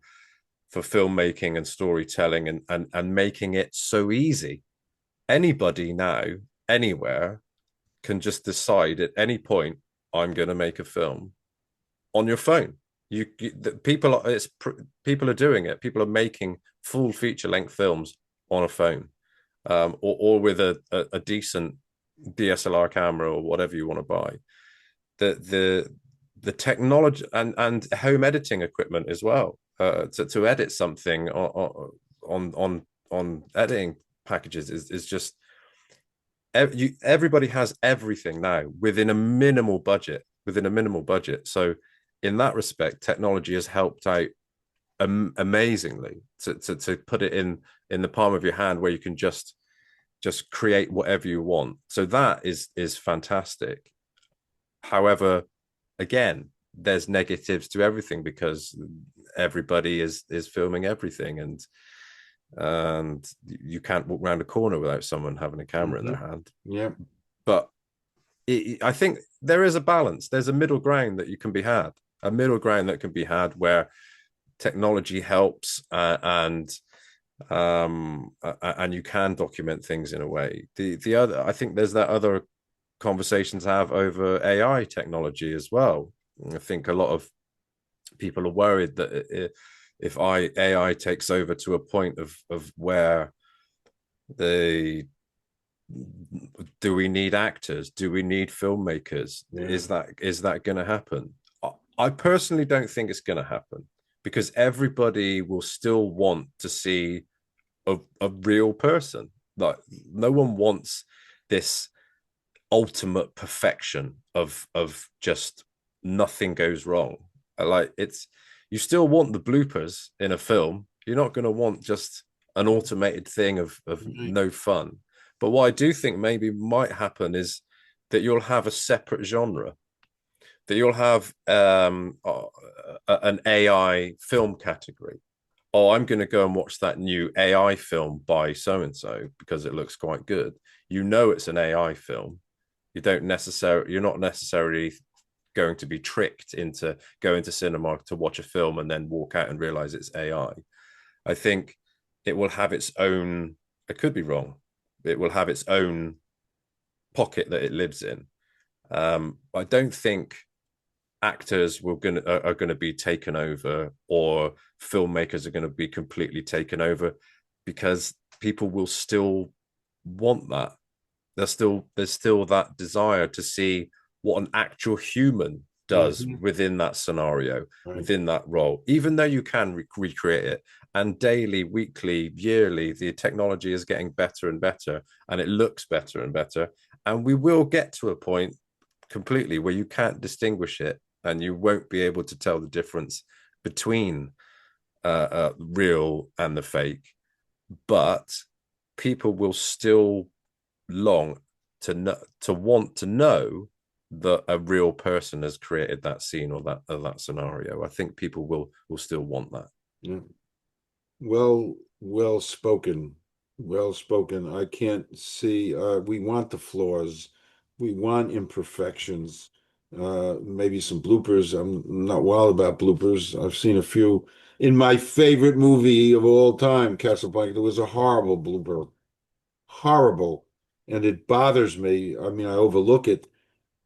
filmmaking and storytelling, and making it so easy. Anybody now, anywhere, can just decide at any point, I'm going to make a film on your phone. People are people are doing it. People are making full feature length films on a phone, or with a decent DSLR camera or whatever you want to buy. The technology and home editing equipment as well, to edit something on editing packages is just everybody has everything now within a minimal budget. So in that respect, technology has helped out amazingly to put it in the palm of your hand, where you can just create whatever you want. So that is fantastic. However, again, there's negatives to everything because everybody is filming everything, and you can't walk around a corner without someone having a camera in their hand. Yeah. But I think there is a balance. There's a middle ground that you can be had. A middle ground that can be had where technology helps, and you can document things in a way. The other, I think there's that other conversation to have over AI technology as well. I think a lot of people are worried that if AI takes over to a point of where the do we need actors? Do we need filmmakers? Yeah. Is that going to happen? I personally don't think it's going to happen, because everybody will still want to see a real person. Like, no one wants this ultimate perfection of just nothing goes wrong. Like, it's, you still want the bloopers in a film. You're not going to want just an automated thing of Right. no fun. But what I do think maybe might happen is that you'll have a separate genre, that you'll have an AI film category. Oh, I'm going to go and watch that new AI film by so and so because it looks quite good. You know it's an AI film. You're not necessarily going to be tricked into going to cinema to watch a film and then walk out and realize it's AI. I think it will have its own, I could be wrong, it will have its own pocket that it lives in. I don't think actors are going to be taken over, or filmmakers are going to be completely taken over, because people will still want that. There's still that desire to see what an actual human does Hmm. within that scenario, Right. within that role, even though you can recreate it. And daily, weekly, yearly, the technology is getting better and better, and it looks better and better. And we will get to a point completely where you can't distinguish it, and you won't be able to tell the difference between real and the fake. But people will still long to want to know that a real person has created that scene or that scenario. I think people will still want that. Yeah. Well spoken. Well spoken. I can't see, we want the flaws. We want imperfections. Maybe some bloopers. I'm not wild about bloopers. I've seen a few. In my favorite movie of all time, Casablanca, there was a horrible blooper. Horrible. And it bothers me. I mean, I overlook it,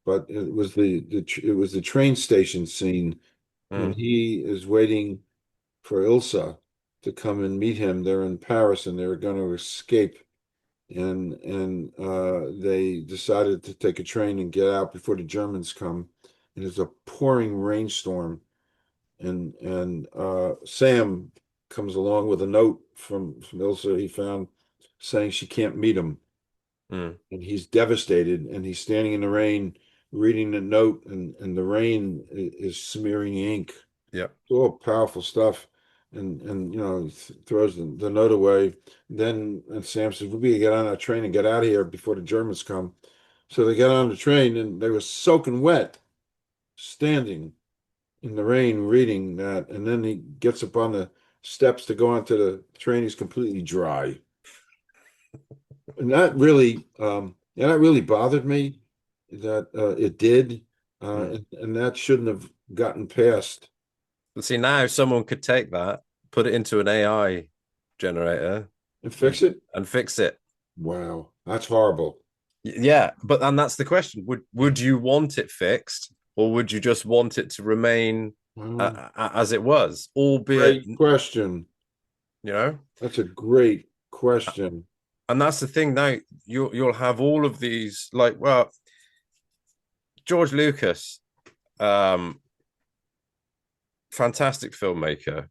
but it was it was the train station scene when Mm, he is waiting for Ilsa to come and meet him. They're in Paris and they're going to escape, and they decided to take a train and get out before the Germans come. And it's a pouring rainstorm, and Sam comes along with a note from Ilsa he found saying she can't meet him, mm, and he's devastated, and he's standing in the rain reading the note, and the rain is smearing ink. yeah. It's all powerful stuff. And he throws the note away. Then and Sam says, "We gotta get on our train and get out of here before the Germans come." So they get on the train, and they were soaking wet, standing in the rain reading that. And then he gets up on the steps to go onto the train. He's completely dry. And that really bothered me that it did. Mm. And that shouldn't have gotten past But see, now someone could take that, put it into an AI generator, and and fix it. and fix it. Wow, that's horrible. Yeah, but and that's the question: would you want it fixed, or would you just want it to remain Wow. as it was, albeit, Great question. you know? That's a great question. And that's the thing. Now you'll have all of these, like, well, George Lucas, um, fantastic filmmaker.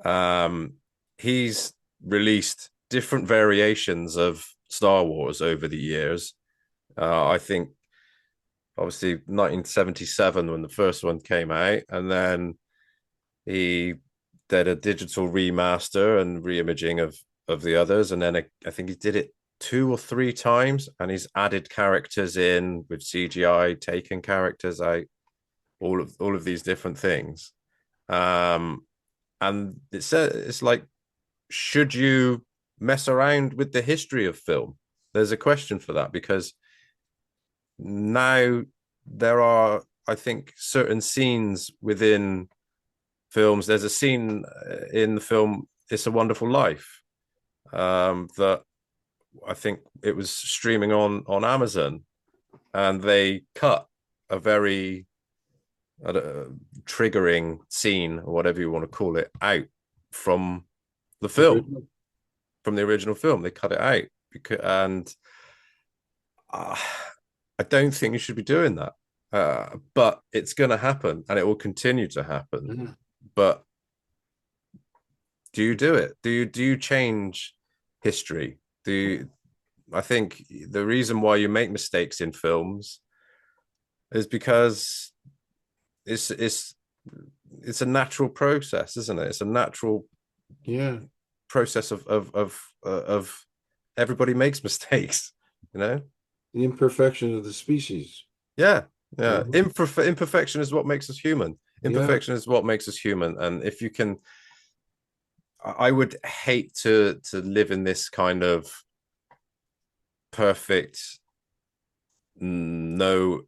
Um, he's released different variations of Star Wars over the years. I think obviously 1977 when the first one came out, and then he did a digital remaster and reimaging of the others, and then I think he did it 2 or 3 times, and he's added characters in with CGI, taken characters out, all of these different things. Um, and it's like, should you mess around with the history of film? There's a question for that, because now there are, I think, certain scenes within films. There's a scene in the film It's a Wonderful Life, that I think it was streaming on Amazon, and they cut a very triggering scene, or whatever you want to call it, out from the The film, original? from the original film. They cut it out and uh, I don't think you should be doing that. But it's going to happen, and it will continue to happen. Yeah. But do you do it? Do you change history? Do you, I think the reason why you make mistakes in films is because it's it's it's a natural process, isn't it? It's a natural Yeah. process of everybody makes mistakes, you know? The imperfection of the species. Yeah, yeah. Mhm. Imperfection is what makes us human. Yeah. Imperfection is what makes us human. And if you can, I would hate to live in this kind of perfect, no,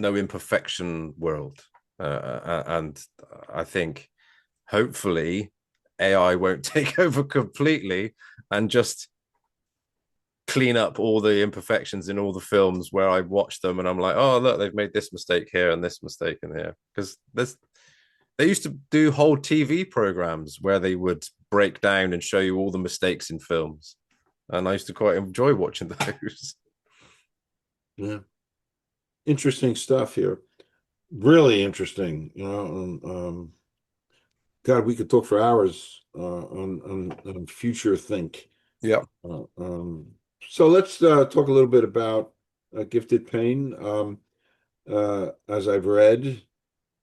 no imperfection world. And I think hopefully AI won't take over completely and just clean up all the imperfections in all the films where I watch them and I'm like, oh look, they've made this mistake here and this mistake in here. Because they used to do whole TV programs where they would break down and show you all the mistakes in films. And I used to quite enjoy watching those. Yeah. Interesting stuff here. Really interesting. God, we could talk for hours on future think. Yeah. So let's talk a little bit about Gifted Pain. As I've read,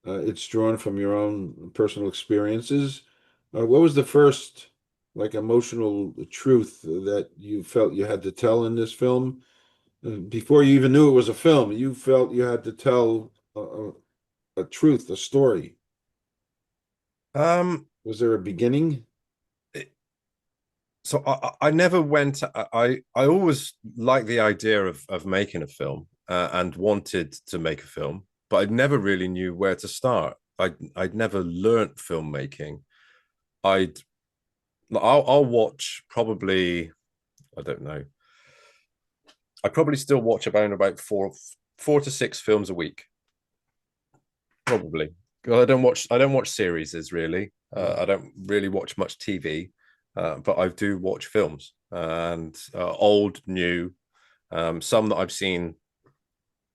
it's drawn from your own personal experiences. What was the first like emotional truth that you felt you had to tell in this film? Before you even knew it was a film, you felt you had to tell a truth, a story. Um, Was there a beginning? so I never went. I always liked the idea of making a film and wanted to make a film, but I never really knew where to start. I'd never learnt filmmaking. I'd I'll watch probably, I don't know. I probably still watch about four to six films a week, probably. I don't watch series really. I don't really watch much TV, but I do watch films and old, new, some that I've seen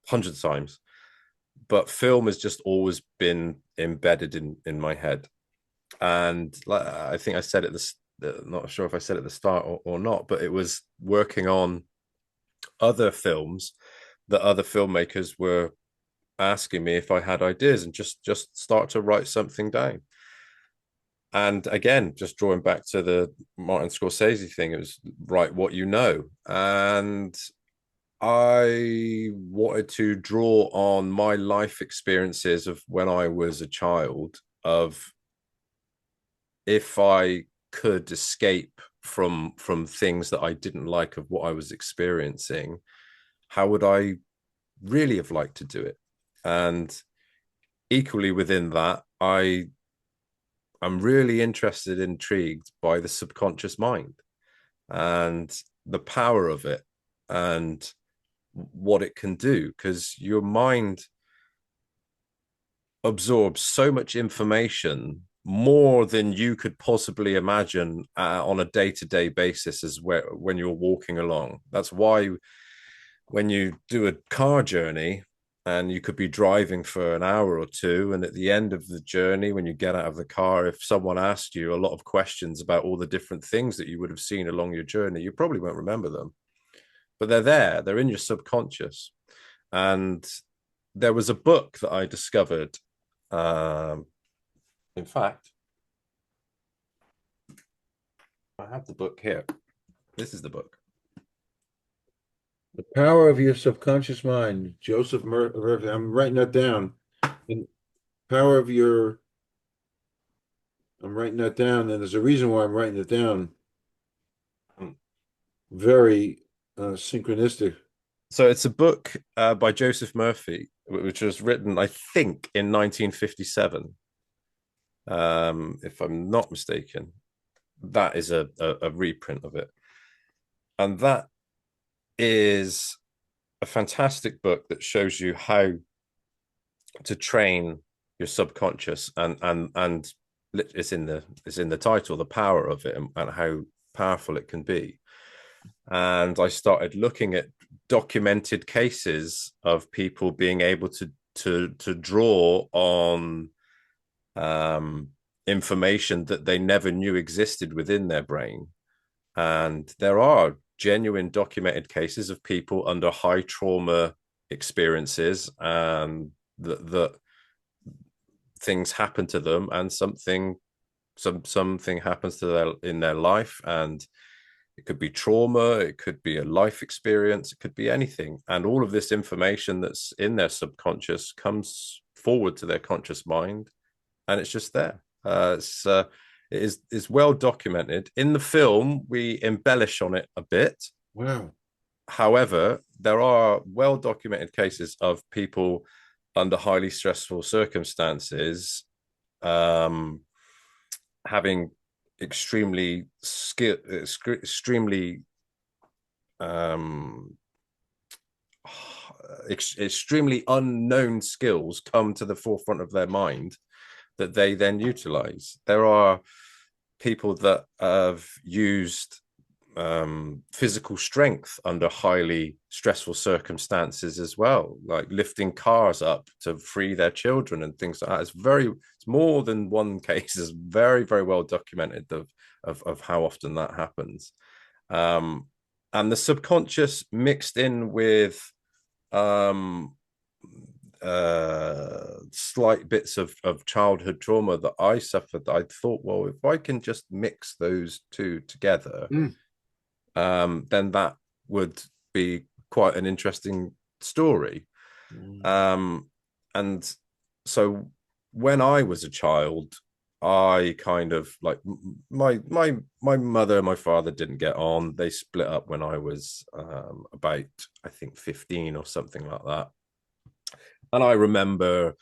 hundreds of times. But film has just always been embedded in my head, and like, I think I said it this. Not sure if I said it at the start or not, but it was working on other films that other filmmakers were asking me if I had ideas and just start to write something down. And again, just drawing back to the Martin Scorsese thing, it was write what you know. And I wanted to draw on my life experiences of when I was a child, of if I could escape from things that I didn't like of what I was experiencing, how would I really have liked to do it? And equally within that, I'm really interested, intrigued by the subconscious mind and the power of it and what it can do, because your mind absorbs so much information, more than you could possibly imagine on a day-to-day basis as when you're walking along. That's why when you do a car journey and you could be driving for an hour or two, and at the end of the journey, when you get out of the car, if someone asked you a lot of questions about all the different things that you would have seen along your journey, you probably won't remember them, but they're in your subconscious. And there was a book that I discovered, in fact, I have the book here. This is the book. The Power of Your Subconscious Mind, Joseph Murphy. I'm writing that down. And power of your, I'm writing that down, and there's a reason why I'm writing it down. Very synchronistic. So it's a book by Joseph Murphy, which was written, I think, in 1957, if I'm not mistaken. That is a reprint of it, and that is a fantastic book that shows you how to train your subconscious, and it's in the title, the power of it, and how powerful it can be. And I started looking at documented cases of people being able to draw on information that they never knew existed within their brain. And there are genuine documented cases of people under high trauma experiences, and that things happen to them, and something happens to their in their life, and it could be trauma, it could be a life experience, it could be anything, and all of this information that's in their subconscious comes forward to their conscious mind, and it's just there. It's well documented. In the film, we embellish on it a bit. Wow. However, there are well documented cases of people under highly stressful circumstances, um, having extremely skill, extremely um, extremely unknown skills come to the forefront of their mind that they then utilize. There are people that have used physical strength under highly stressful circumstances as well, like lifting cars up to free their children and things like that. It's more than one case. Is very, very well documented of how often that happens. Um, and the subconscious mixed in with um, slight bits of childhood trauma that I suffered, I thought, well, if I can just mix those two together, Mm. then that would be quite an interesting story. Mm. Um, and so when I was a child, I kind of like my mother and my father didn't get on. They split up when I was about, I think, 15 or something like that. And I remember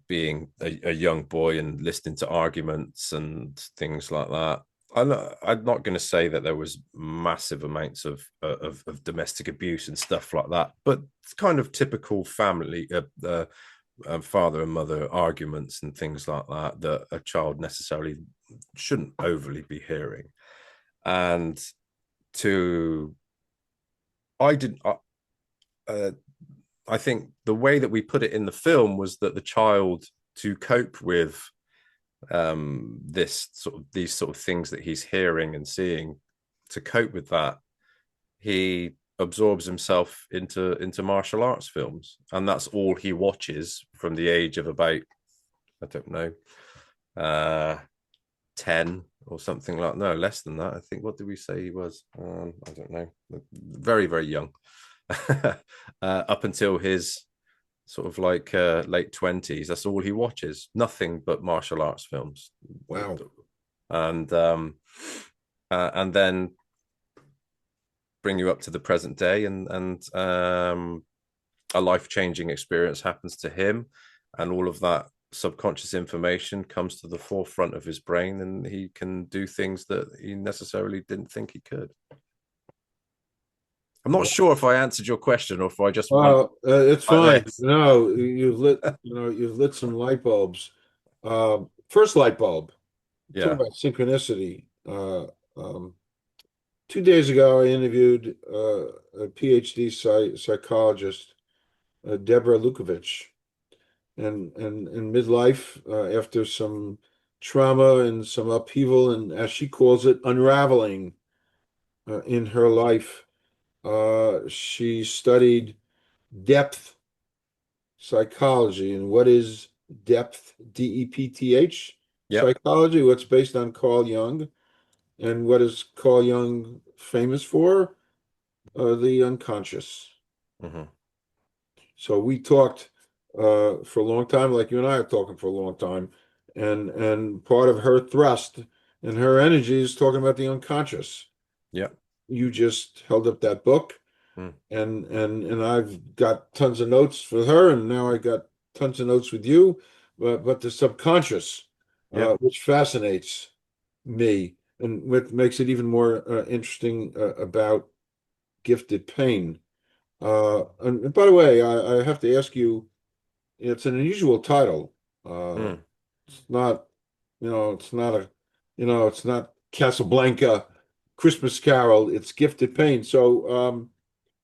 being a young boy and listening to arguments and things like that. I'm not going to say that there was massive amounts of domestic abuse and stuff like that, but it's kind of typical family, father and mother arguments and things like that that a child necessarily shouldn't overly be hearing. And to I didn't. Uh, I think the way that we put it in the film was that the child, to cope with these sort of things that he's hearing and seeing, to cope with that, he absorbs himself into martial arts films, and that's all he watches from the age of about, I don't know, 10 or something like, no, less than that. I think, what did we say he was? I don't know, very, very young. Up until his sort of like late 20s, that's all he watches, nothing but martial arts films. Wow. And then bring you up to the present day, and a life-changing experience happens to him, and all of that subconscious information comes to the forefront of his brain, and he can do things that he necessarily didn't think he could. I'm not sure if I answered your question or if I just went It's like fine. this. No, you've lit some light bulbs. First light bulb. Talk Yeah. about synchronicity. Um, 2 days ago, I interviewed a PhD psychologist, Deborah Lukovich, and in midlife, after some trauma and some upheaval, and as she calls it, unraveling in her life, she studied depth psychology. And what is depth, DEPTH Yep. psychology? What's based on Carl Jung. And what is Carl Jung famous for? The unconscious. Mm-hmm. So we talked for a long time, like you and I are talking for a long time, and part of her thrust and her energy is talking about the unconscious. Yep. You just held up that book, Mm. and I've got tons of notes for her, and now I got tons of notes with you, but the subconscious, Yep. which fascinates me, and what makes it even more interesting about gifted pain. And by the way, I have to ask you, it's an unusual title. Mm. It's not, it's not it's not Casablanca, Christmas Carol. It's Gifted Pain. So,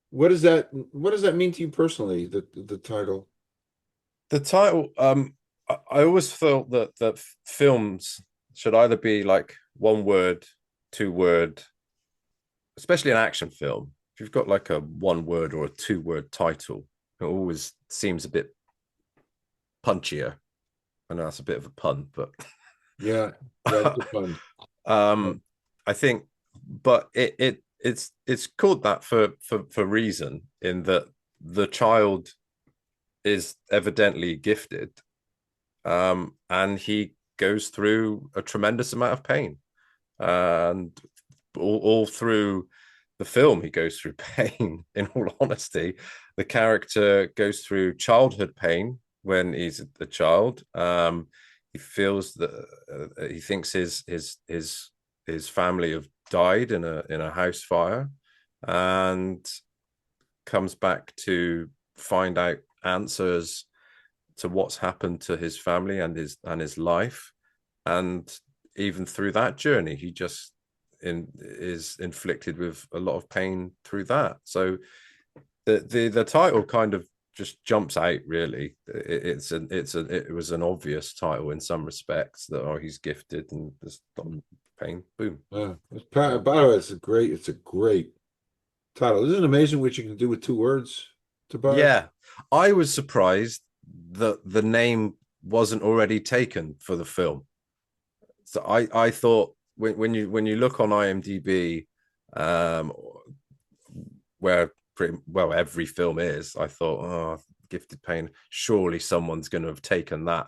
what does that mean to you personally, the title? The title, I always felt that films should either be like one word, two word, especially an action film. If you've got like a one word or a two-word title, it always seems a bit punchier. I know that's a bit of a pun, but Yeah, that's a fun. um, I think, but it's called that for reason, in that the child is evidently gifted, and he goes through a tremendous amount of pain, and all through the film, he goes through pain. In all honesty, the character goes through childhood pain when he's a child. He feels that he thinks his family have died in a house fire, and comes back to find out answers to what's happened to his family and his life. And even through that journey, he just is inflicted with a lot of pain through that. So the title kind of just jumps out. Really, it was an obvious title in some respects, that he's gifted and there's not pain. Boom. By the way, it's a great title. Isn't it amazing what you can do with two words, Tobias? Yeah, I was surprised that the name wasn't already taken for the film. So I thought when you look on IMDb, um, where pretty well every film is, I thought, oh, Gifted Pain, surely someone's going to have taken that,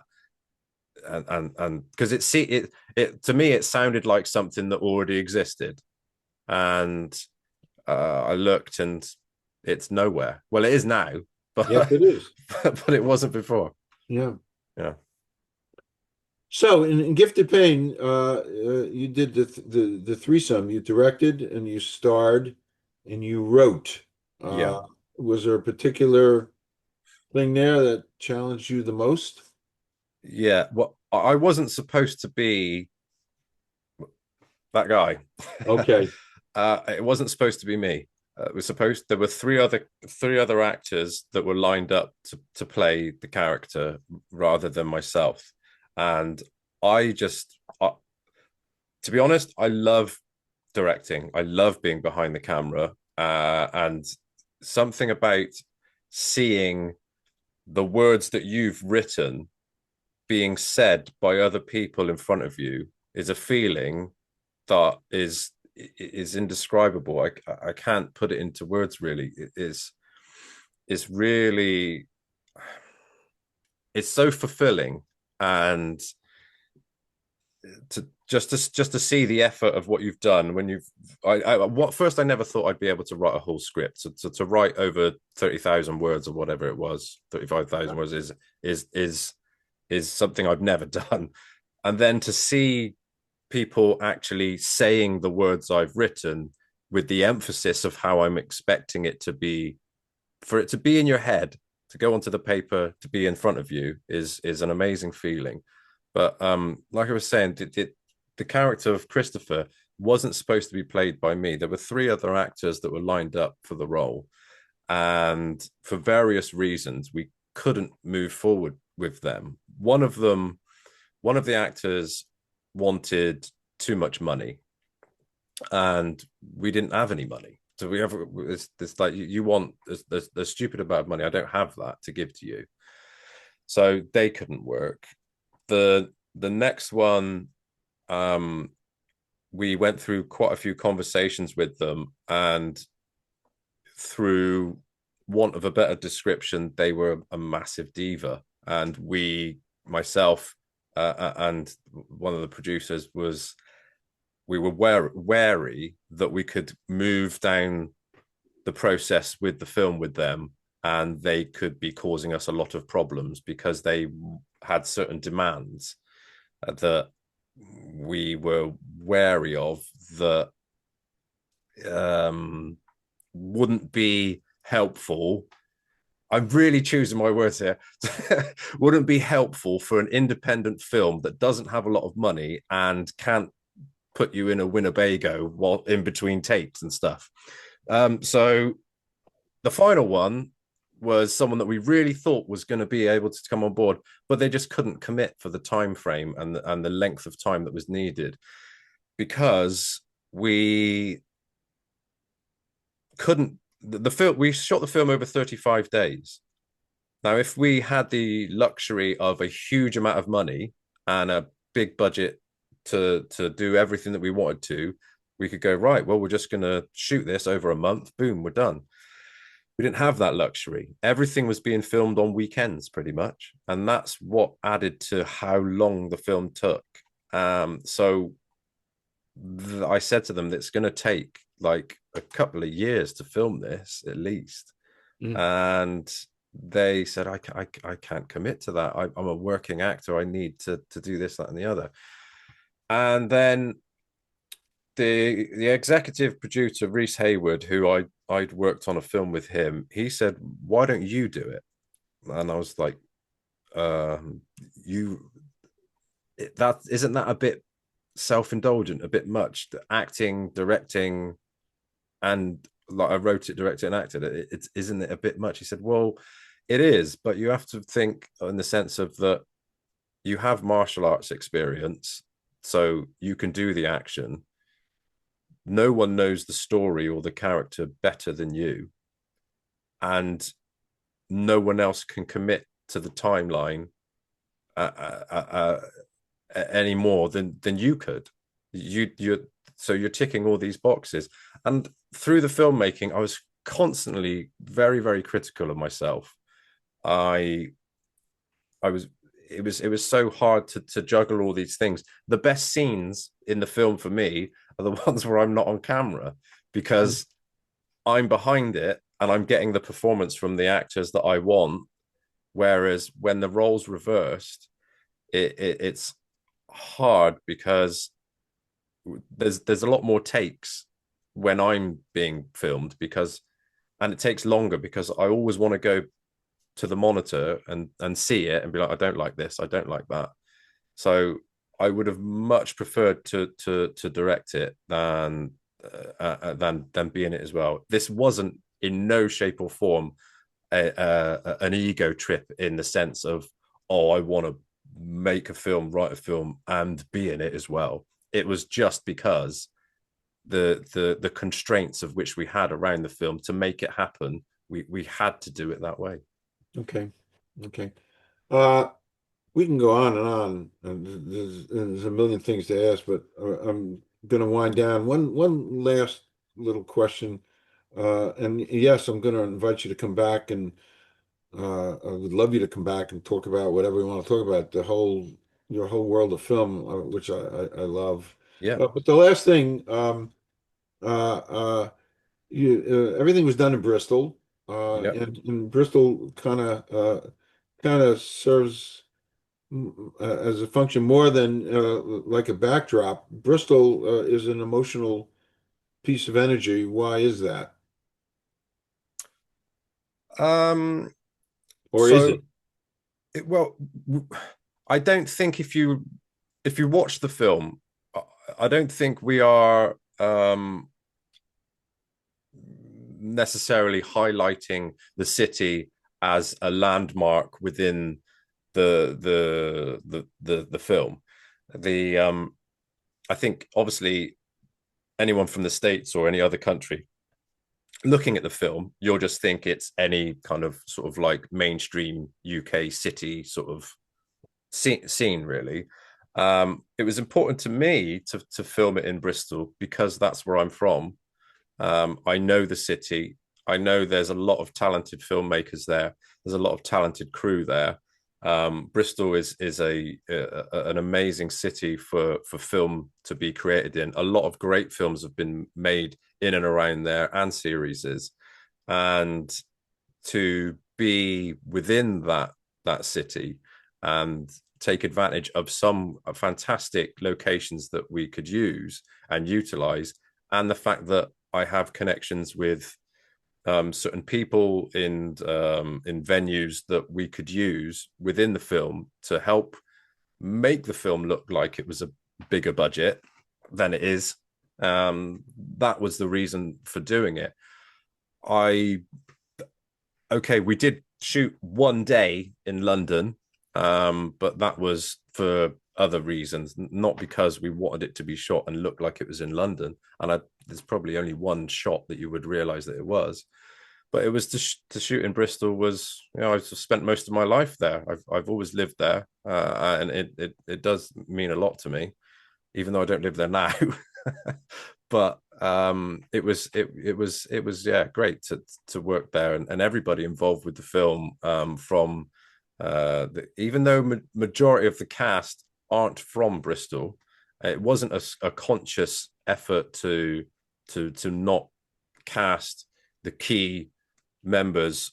and because it to me it sounded like something that already existed, and I looked and it's nowhere. Well, it is now, but Yes, it is. but it wasn't before. Yeah. Yeah. So in Gifted Pain, you did the threesome. You directed and you starred and you wrote. Yeah. Was there a particular thing there that challenged you the most? Yeah. Well, I wasn't supposed to be that guy. Okay. It wasn't supposed to be me. It was supposed. There were three other actors that were lined up to play the character rather than myself, and I just, to be honest, I love directing. I love being behind the camera, and something about seeing the words that you've written being said by other people in front of you is a feeling that is indescribable. I can't put it into words. Really, it's really, it's so fulfilling, and to see the effort of what you've done when you've what first I never thought I'd be able to write a whole script. So to write over 30,000 words or whatever it was, 35,000 words is something I've never done. And then to see people actually saying the words I've written with the emphasis of how I'm expecting it to be, for it to be in your head, to go onto the paper, to be in front of you is an amazing feeling. But like I was saying, the character of Christopher wasn't supposed to be played by me. There were three other actors that were lined up for the role, and for various reasons, we couldn't move forward with them. One of the actors wanted too much money, and we didn't have any money. So we have this like, you want a stupid amount of money. I don't have that to give to you. So they couldn't work. The next one, we went through quite a few conversations with them, and through want of a better description, they were a massive diva. And myself, and one of the producers we were wary that we could move down the process with the film with them, and they could be causing us a lot of problems because they had certain demands that we were wary of, that wouldn't be helpful. I'm really choosing my words here. Wouldn't be helpful for an independent film that doesn't have a lot of money and can't put you in a Winnebago while in between takes and stuff. So the final one was someone that we really thought was going to be able to come on board, but they just couldn't commit for the time frame and the length of time that was needed, because we couldn't. The film, we shot the film over 35 days. Now, if we had the luxury of a huge amount of money and a big budget to do everything that we wanted to, we could go, right, well, we're just going to shoot this over a month. Boom, we're done. We didn't have that luxury. Everything was being filmed on weekends pretty much. And that's what added to how long the film took. So I said to them that it's going to take like a couple of years to film this at least. Mm. And they said, I can't commit to that. I'm a working actor. I need to do this, that, and the other. And then the executive producer, Reese Hayward, who I'd worked on a film with him, he said, why don't you do it? And I was like, you that isn't that a bit self-indulgent, a bit much? The acting, directing, and like I wrote it, directed, and acted it. It's isn't it a bit much? He said, well, it is, but you have to think in the sense of that you have martial arts experience, so you can do the action. No one knows the story or the character better than you, and no one else can commit to the timeline uh, uh, uh, any more than you could. So you're ticking all these boxes, and through the filmmaking, I was constantly very, very critical of myself. I I was it was so hard to juggle all these things. The best scenes in the film for me are the ones where I'm not on camera, because I'm behind it and I'm getting the performance from the actors that I want. Whereas when the roles reversed, it's hard because there's a lot more takes when I'm being filmed, because and it takes longer because I always want to go to the monitor and see it and be like, I don't like this, I don't like that. So I would have much preferred to direct it than be in it as well. This wasn't in no shape or form an ego trip in the sense of, oh, I want to make a film, write a film, and be in it as well. It was just because the constraints of which we had around the film to make it happen, we had to do it that way. Okay. Okay. Uh, we can go on and on, and there's a million things to ask, but I'm going to wind down. One last little question, and yes, I'm going to invite you to come back, and I would love you to come back and talk about whatever we want to talk about, your whole world of film, which I love. Yeah. But the last thing, uh, uh, everything was done in Bristol, Yep. and Bristol kind of serves as a function more than like a backdrop. Bristol is an emotional piece of energy. Why is that? Um. Or is So, it? well, I don't think if you watch the film, I don't think we are necessarily highlighting the city as a landmark within the film. The I think obviously anyone from the States or any other country looking at the film, you'll just think it's any kind of sort of like mainstream UK city sort of scene really. It was important to me to film it in Bristol because that's where I'm from. I know the city. I know there's a lot of talented filmmakers there. There's a lot of talented crew there. Bristol is an amazing city for film to be created in. A lot of great films have been made in and around there, and series, and to be within that city and take advantage of some fantastic locations that we could use and utilize, and the fact that I have connections with certain people in venues that we could use within the film to help make the film look like it was a bigger budget than it is. That was the reason for doing it. I Okay, we did shoot one day in London, but that was for other reasons, not because we wanted it to be shot and look like it was in London. And there's probably only one shot that you would realize that it was, but it was to shoot in Bristol. Was, I've spent most of my life there. I've always lived there, and it does mean a lot to me, even though I don't live there now. But it was yeah, great to work there, and everybody involved with the film, from even though majority of the cast aren't from Bristol, it wasn't a conscious effort to to not cast the key members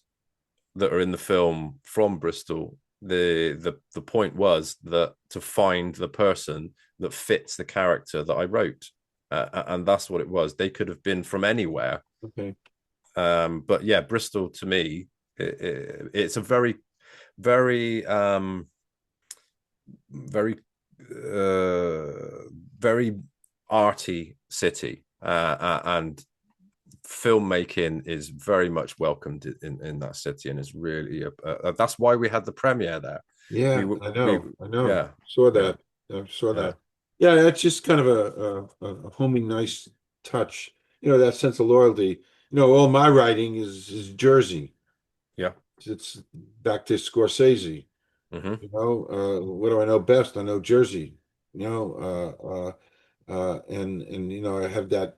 that are in the film from Bristol. The point was that to find the person that fits the character that I wrote, and that's what it was. They could have been from anywhere, Okay. but yeah, Bristol to me, it's a very, very, very, very arty city, and filmmaking is very much welcomed in that city, and is really that's why we had the premiere there. Yeah, We I know. yeah, Saw yeah, that. I saw yeah, that. Yeah, that's just kind of a homing, nice touch. That sense of loyalty. All my writing is Jersey. yeah. It's back to Scorsese. Mm-hmm. What do I know best? I know Jersey. And I have that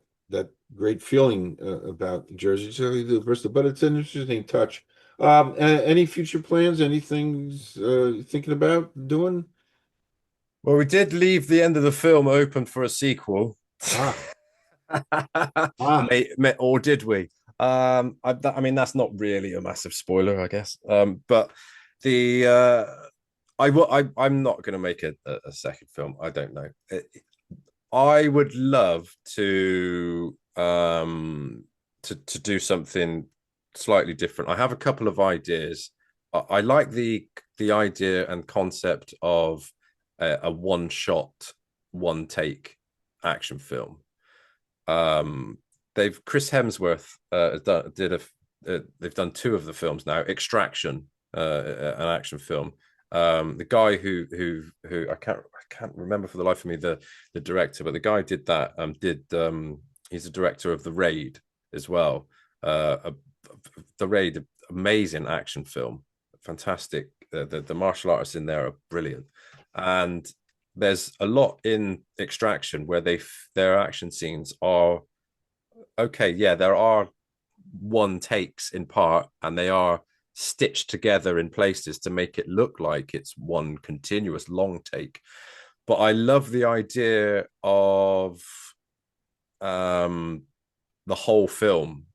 great feeling about Jersey. So I do Bristol, but it's an interesting touch. Any future plans? Anything thinking about doing? Well, we did leave the end of the film open for a sequel. Ah, ah, Or did we? I mean, that's not really a massive spoiler, I guess. But the I'm not going to make a second film. I don't know. I would love to do something slightly different. I have a couple of ideas. I like the idea and concept of a one shot, one take action film. They've Chris Hemsworth they've done two of the films now. Extraction, an action film. The guy who I can't remember for the life of me the director, but the guy did that. He's a director of The Raid as well. The Raid, amazing action film, fantastic. The martial artists in there are brilliant, and there's a lot in Extraction where their action scenes are okay. Yeah, there are one takes in part, and they are stitched together in places to make it look like it's one continuous long take. But I love the idea of the whole film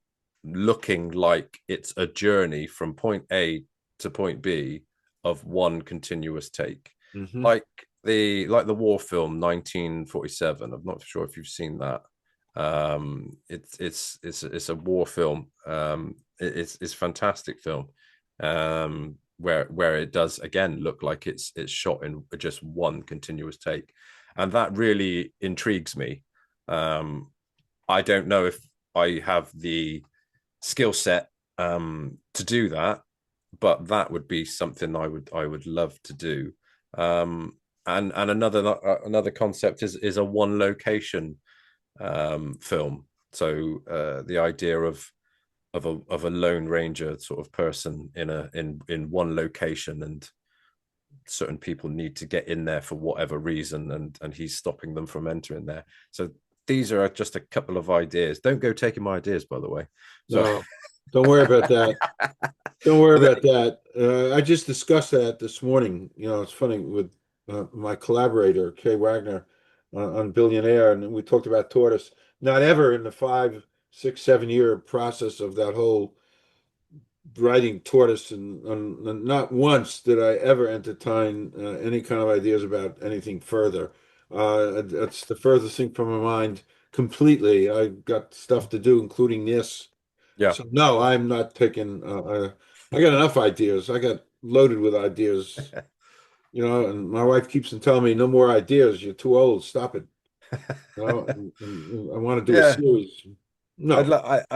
looking like it's a journey from point A to point B of one continuous take, hmm like the war film 1947. I'm not sure if you've seen that. It's a war film. It's a fantastic film, where it does again look like it's shot in just one continuous take, and that really intrigues me. I don't know if I have the skill set to do that, but that would be something I would love to do. And another concept is a one location film. So the idea of a lone ranger sort of person in one location, and certain people need to get in there for whatever reason, and he's stopping them from entering there. So these are just a couple of ideas. Don't go taking my ideas, by the way. So no, don't worry about that. Don't worry but about that. I just discussed that this morning. It's funny with my collaborator, Kay Wagner, on Billionaire, and we talked about tortoise. Not ever in the 5, 6, 7 year process of that whole writing tortoise, and not once did I ever entertain any kind of ideas about anything further. That's the furthest thing from my mind completely. I got stuff to do, including this. yeah. So no, I'm not taking. I got enough ideas. I got loaded with ideas, and my wife keeps on telling me, "No more ideas. You're too old. Stop it." And I want to do a Yeah, series. I'd No, like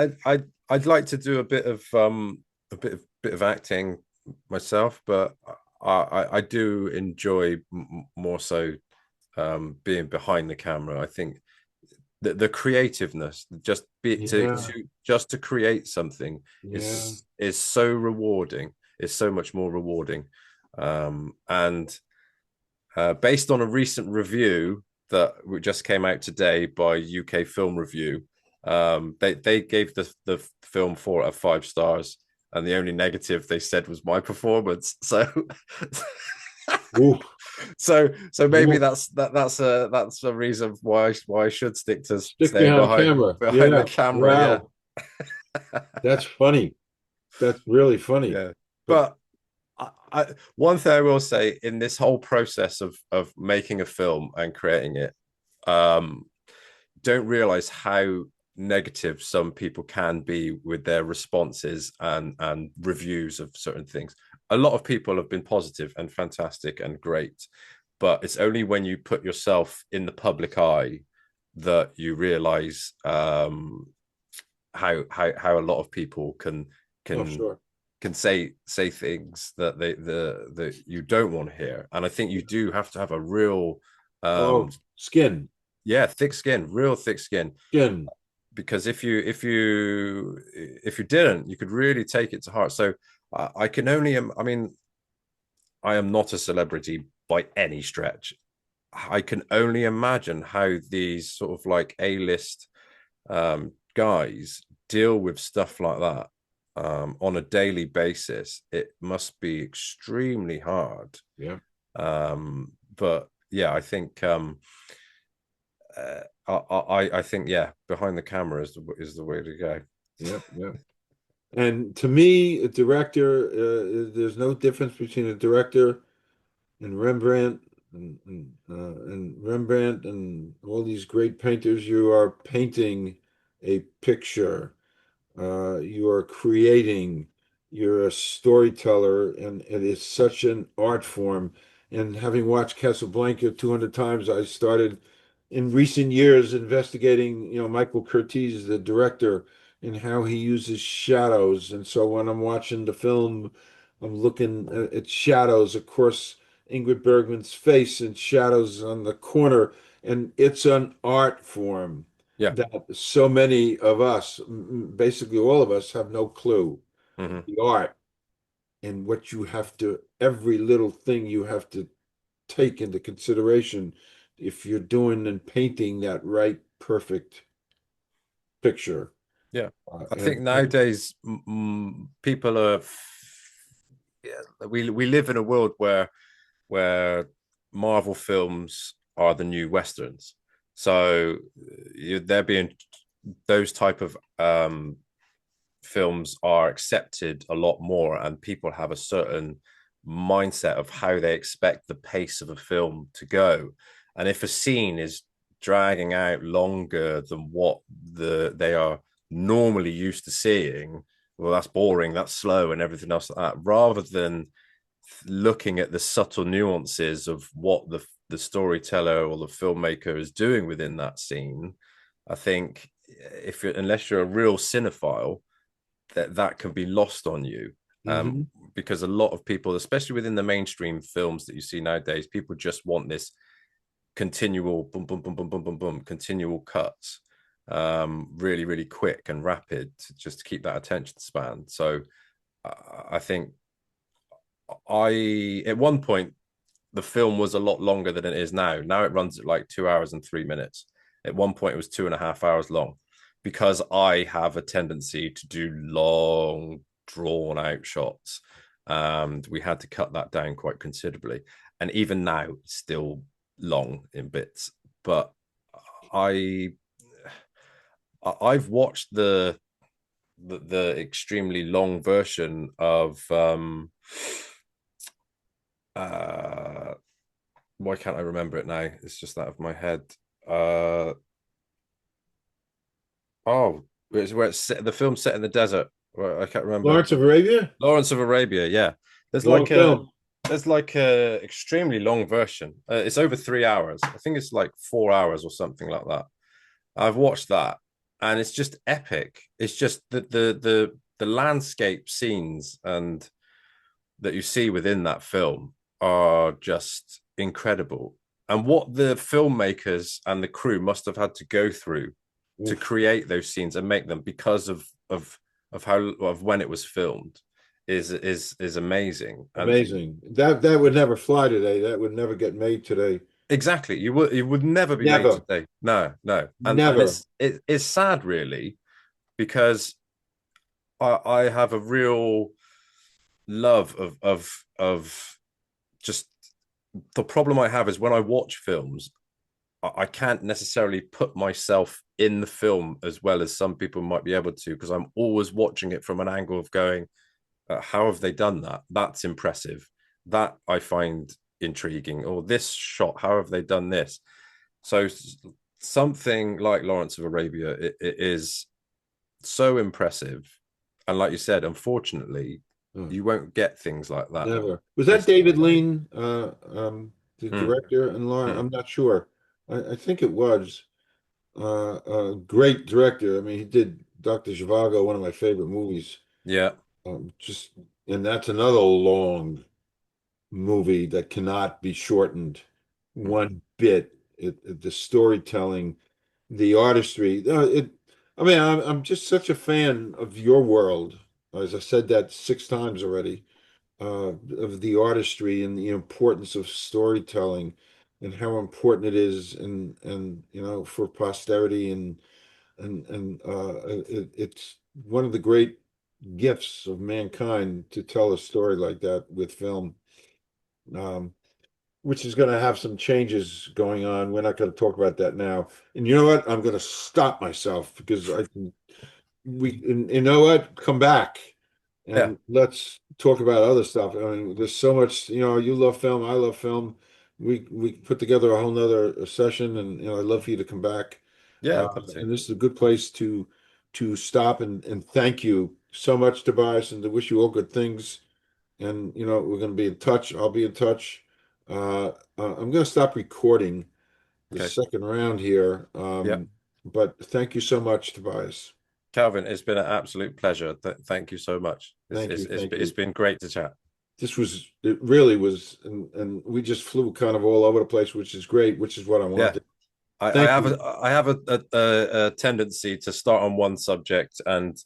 I'd like to do a bit of acting myself, but I do enjoy more so being behind the camera. I think the creativeness, just be yeah, just to create something yeah, is so rewarding. Is so much more rewarding, and based on a recent review that just came out today by UK Film Review. They gave the film 4 out of 5 stars, and the only negative they said was my performance. So Ooh, So maybe Well, that's a reason why I should stick to stick staying behind camera. behind the Yeah. camera. Yeah. Wow. That's funny. That's really funny. Yeah. But But one thing I will say in this whole process of making a film and creating it, um, don't realize how negative some people can be with their responses and reviews of certain things. A lot of people have been positive and fantastic and great, but it's only when you put yourself in the public eye that you realize how a lot of people oh, can sure. say things that that you don't want to hear. And I think you do have to have a real Oh, skin, yeah, thick skin, real thick skin. skin. Because if you didn't, you could really take it to heart. So I can only I mean, I am not a celebrity by any stretch. I can only imagine how these sort of like A-list guys deal with stuff like that on a daily basis. It must be extremely hard. Yeah. But yeah, I think I think yeah, behind the camera is the way to go. Yeah. Yeah. And to me, a director, there's no difference between a director and Rembrandt and Rembrandt and all these great painters. You are painting a picture. You are creating, you're a storyteller, and it is such an art form. And having watched Casablanca 200 times, I started in recent years investigating, Michael Curtiz, the director, and how he uses shadows. And so when I'm watching the film, I'm looking at shadows across Ingrid Bergman's face and shadows on the corner, and it's an art form Yeah. that so many of us, basically all of us, have no clue. Mm-hmm. The art and what you have to, every little thing you have to take into consideration if you're doing and painting that right, perfect picture. Yeah. I think And nowadays people are yeah, we live in a world where Marvel films are the new westerns. So they're being those type of films are accepted a lot more, and people have a certain mindset of how they expect the pace of a film to go. And if a scene is dragging out longer than what they are normally used to seeing, well, that's boring, that's slow, and everything else like that. Rather than looking at the subtle nuances of what the storyteller or the filmmaker is doing within that scene, I think if you're unless you're a real cinephile, that can be lost on you. mhm. Because a lot of people, especially within the mainstream films that you see nowadays, people just want this continual boom, boom, boom, boom, boom, boom, boom, continual cuts, really, really quick and rapid, just to keep that attention span. So I think at one point the film was a lot longer than it is now. Now it runs at like 2 hours and 3 minutes. At one point it was 2.5 hours long, because I have a tendency to do long, drawn out shots. And we had to cut that down quite considerably. And even now, it's still long in bits. But I I've watched the extremely long version of uh why can't I remember it now? It's just out of my head. Uh oh, where it's set, the film set in the desert. Well, I can't remember. Lawrence of Arabia, Lawrence of Arabia. Yeah, there's long like a film. there's like a extremely long version. It's over 3 hours. I think it's like 4 hours or something like that. I've watched that, and it's just epic. It's just the landscape scenes and that you see within that film are just incredible. And what the filmmakers and the crew must have had to go through to Oof, create those scenes and make them because of how of when it was filmed is amazing. And amazing. That would never fly today. That would never get made today. exactly, you would never be made Never, today. No, no. And never. it's sad really, because I have a real love of just the problem I have is when I watch films, I can't necessarily put myself in the film as well as some people might be able to, because I'm always watching it from an angle of going, how have they done that? That's impressive. That I find intriguing. Or this shot, how have they done this? So something like Lawrence of Arabia, it is so impressive. And like you said, unfortunately, Oh, you won't get things like that never. Was that this time. David Lean, the Mm, director and Laura? mm. I'm not sure. I think it was a great director. I mean, he did Dr. Zhivago, one of my favorite movies. Yeah. Just and that's another long movie that cannot be shortened Mm, one bit. The storytelling, the artistry. I mean, I'm just such a fan of your world. As I said that 6 times already, of the artistry and the importance of storytelling and how important it is, and for posterity and it's one of the great gifts of mankind to tell a story like that with film. Um, which is going to have some changes going on. We're not going to talk about that now. And you know what? I'm going to stop myself because and you know what? Come back yeah. and let's talk about other stuff. I mean, there's so much, you love film, I love film. We put together a whole nother session, and I'd love for you to come back. Yeah, I'd love to. And this is a good place to stop and thank you so much, Tobias, and to wish you all good things. And we're going to be in touch. I'll be in touch. I'm going to stop recording the Okay. second round here. Yeah. But thank you so much, Tobias. Calvin, it's been an absolute pleasure. Thank you so much. Thank you, thank It's you. been great to chat. It really was, and we just flew kind of all over the place, which is great, which is what I Yeah. wanted. I Thank have you. a tendency to start on one subject and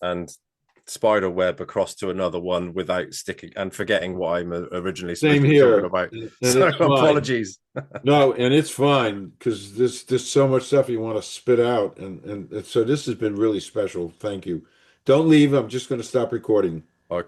spider web across to another one without sticking and forgetting what I'm originally supposed Same to be talking here, about. and So it's fine. apologies. No, and it's fine because there's so much stuff you want to spit out, and so this has been really special. Thank you. Don't leave. I'm just going to stop recording.